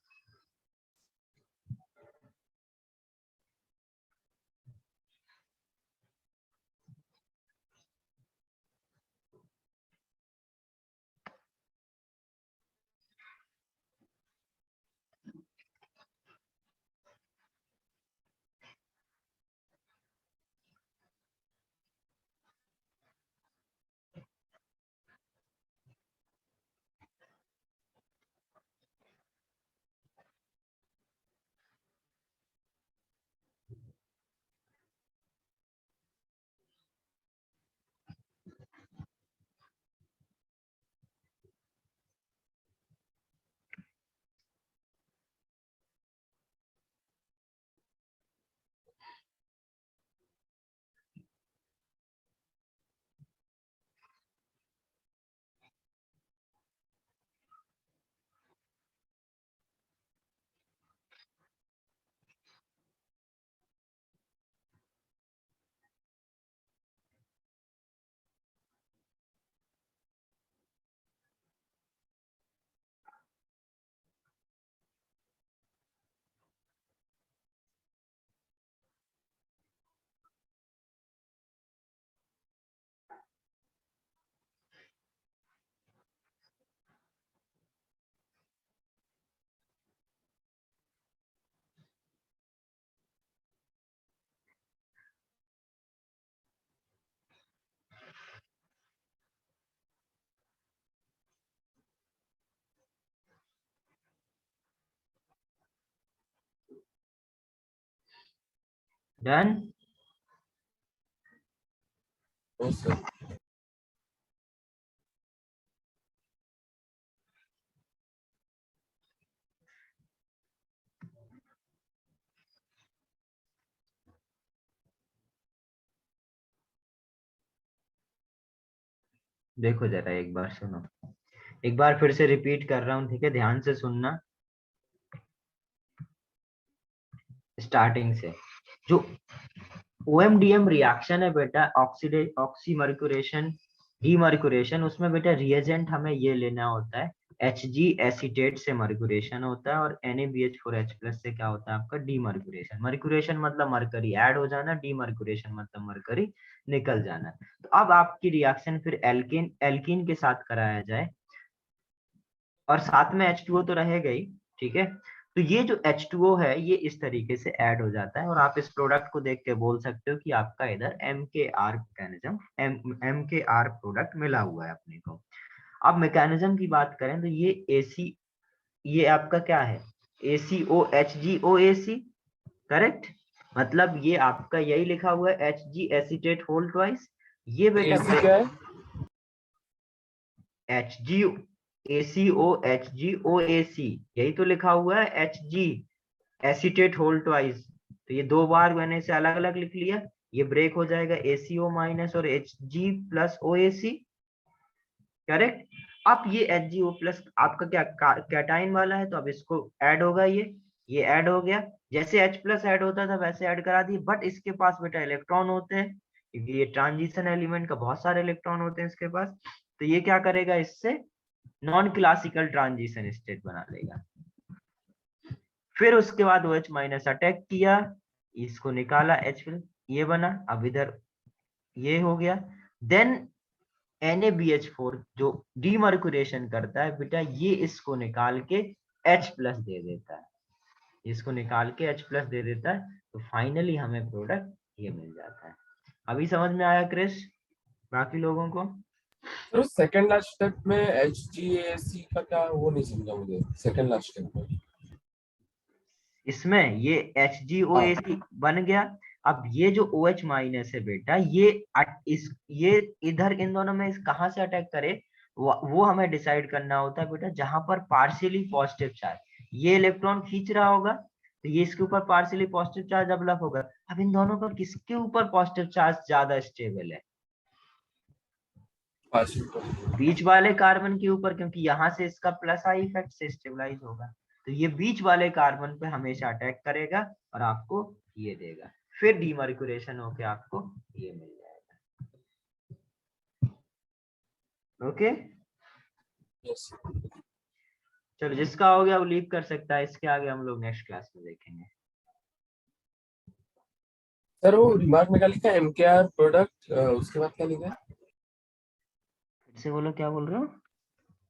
डन। ओ सर। देखो जरा एक बार सुनो, एक बार फिर से रिपीट कर रहा हूँ, ठीक है, ध्यान से सुनना। स्टार्टिंग से जो OMDM रिएक्शन है बेटा, ऑक्सीमर्क्यूरेशन डीमर्क्यूरेशन, उसमें बेटा रिएजेंट हमें ये लेना होता है Hg एसीटेट से मर्क्यूरेशन होता है, और NaBH4H प्लस से क्या होता है आपका डीमर्क्यूरेशन। मर्क्यूरेशन मतलब मरकरी ऐड हो जाना, डीमर्क्यूरेशन मतलब मरकरी निकल जाना। तो अब आपकी रिएक्शन फिर एल्कीन के साथ कराया जाए, और साथ में H2O तो रहेगा ही, ठीक है। तो ये जो H2O है ये इस तरीके से ऐड हो जाता है, और आप इस प्रोडक्ट को देख के बोल सकते हो कि आपका इधर MKR मैकेनिज्म, MKR प्रोडक्ट मिला हुआ है अपने को। अब मैकेनिज्म की बात करें तो ये AC, ये आपका क्या है ACOHGOAC, करेक्ट। मतलब ये आपका यही लिखा हुआ है Hg एसीटेट होल ट्वाइस। ये बेटा AC क्या है? Hg ACOHGOAC यही तो लिखा हुआ है Hg एसीटेट होल ट्वाइस। तो ये दो बार मैंने इसे अलग अलग लिख लिया, ये ब्रेक हो जाएगा ACO माइनस और Hg प्लस OAC, करेक्ट। अब ये HgO प्लस आपका क्या कैटाइन वाला है, तो अब इसको ऐड होगा, ये ऐड हो गया। जैसे H प्लस ऐड होता था वैसे ऐड करा दिए, बट इसके पास बेटा इलेक्ट्रॉन होते हैं, क्योंकि ये ट्रांजिशन एलिमेंट का बहुत सारे इलेक्ट्रॉन होते हैं इसके पास। तो ये क्या करेगा, इससे नॉन क्लासिकल ट्रांजिशन स्टेट बना लेगा। फिर उसके बाद OH माइनस अटैक किया, इसको निकाला H फिर ये बना, अब इधर ये हो गया। देन NaBH4 जो डीमर्कुरेशन करता है बेटा, ये इसको निकाल के H प्लस दे देता है, इसको निकाल के H प्लस दे देता है। तो फाइनली हमें प्रोडक्ट ये मिल जाता है। अभी समझ में आया क्रिश बाकी लोगों को? तो सेकंड लास्ट स्टेप में HgAC का क्या, वो नहीं समझा मुझे सेकंड लास्ट स्टेप में। इसमें ये HgOAC बन गया। अब ये जो OH माइनस है बेटा, ये इधर इन दोनों में कहां से अटैक करे, वो हमें डिसाइड करना होता है बेटा। जहां पर पार्शियली पॉजिटिव चार्ज, ये इलेक्ट्रॉन खींच रहा होगा तो ये इसके ऊपर पार्शियली पॉजिटिव चार्ज डेवलप होगा। अब इन दोनों पर किसके ऊपर पॉजिटिव चार्ज ज्यादा स्टेबल है? बीच वाले कार्बन के ऊपर, क्योंकि यहाँ से इसका प्लस आई इफेक्ट से स्टेबलाइज होगा। तो ये बीच वाले कार्बन पे हमेशा अटैक करेगा और आपको ये देगा, फिर डीमर्कुरेशन होके आपको ये मिल जाएगा। ओके यस चलो, जिसका हो गया वो लीव कर सकता है, इसके आगे हम लोग नेक्स्ट क्लास में देखेंगे। सर, वो रिमार्क में क्या लिखा है, MKR प्रोडक्ट, उसके बाद क्या लिखा है? फिर से बोलो, क्या बोल रहे हो?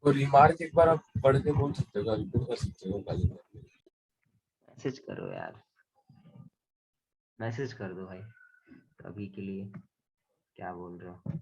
वो रिमार्क एक बार आप पढ़ के बोल सकते हो, रिपीट कर सकते हो खाली? मैसेज करो यार, मैसेज कर दो भाई, अभी के लिए क्या बोल रहे हो?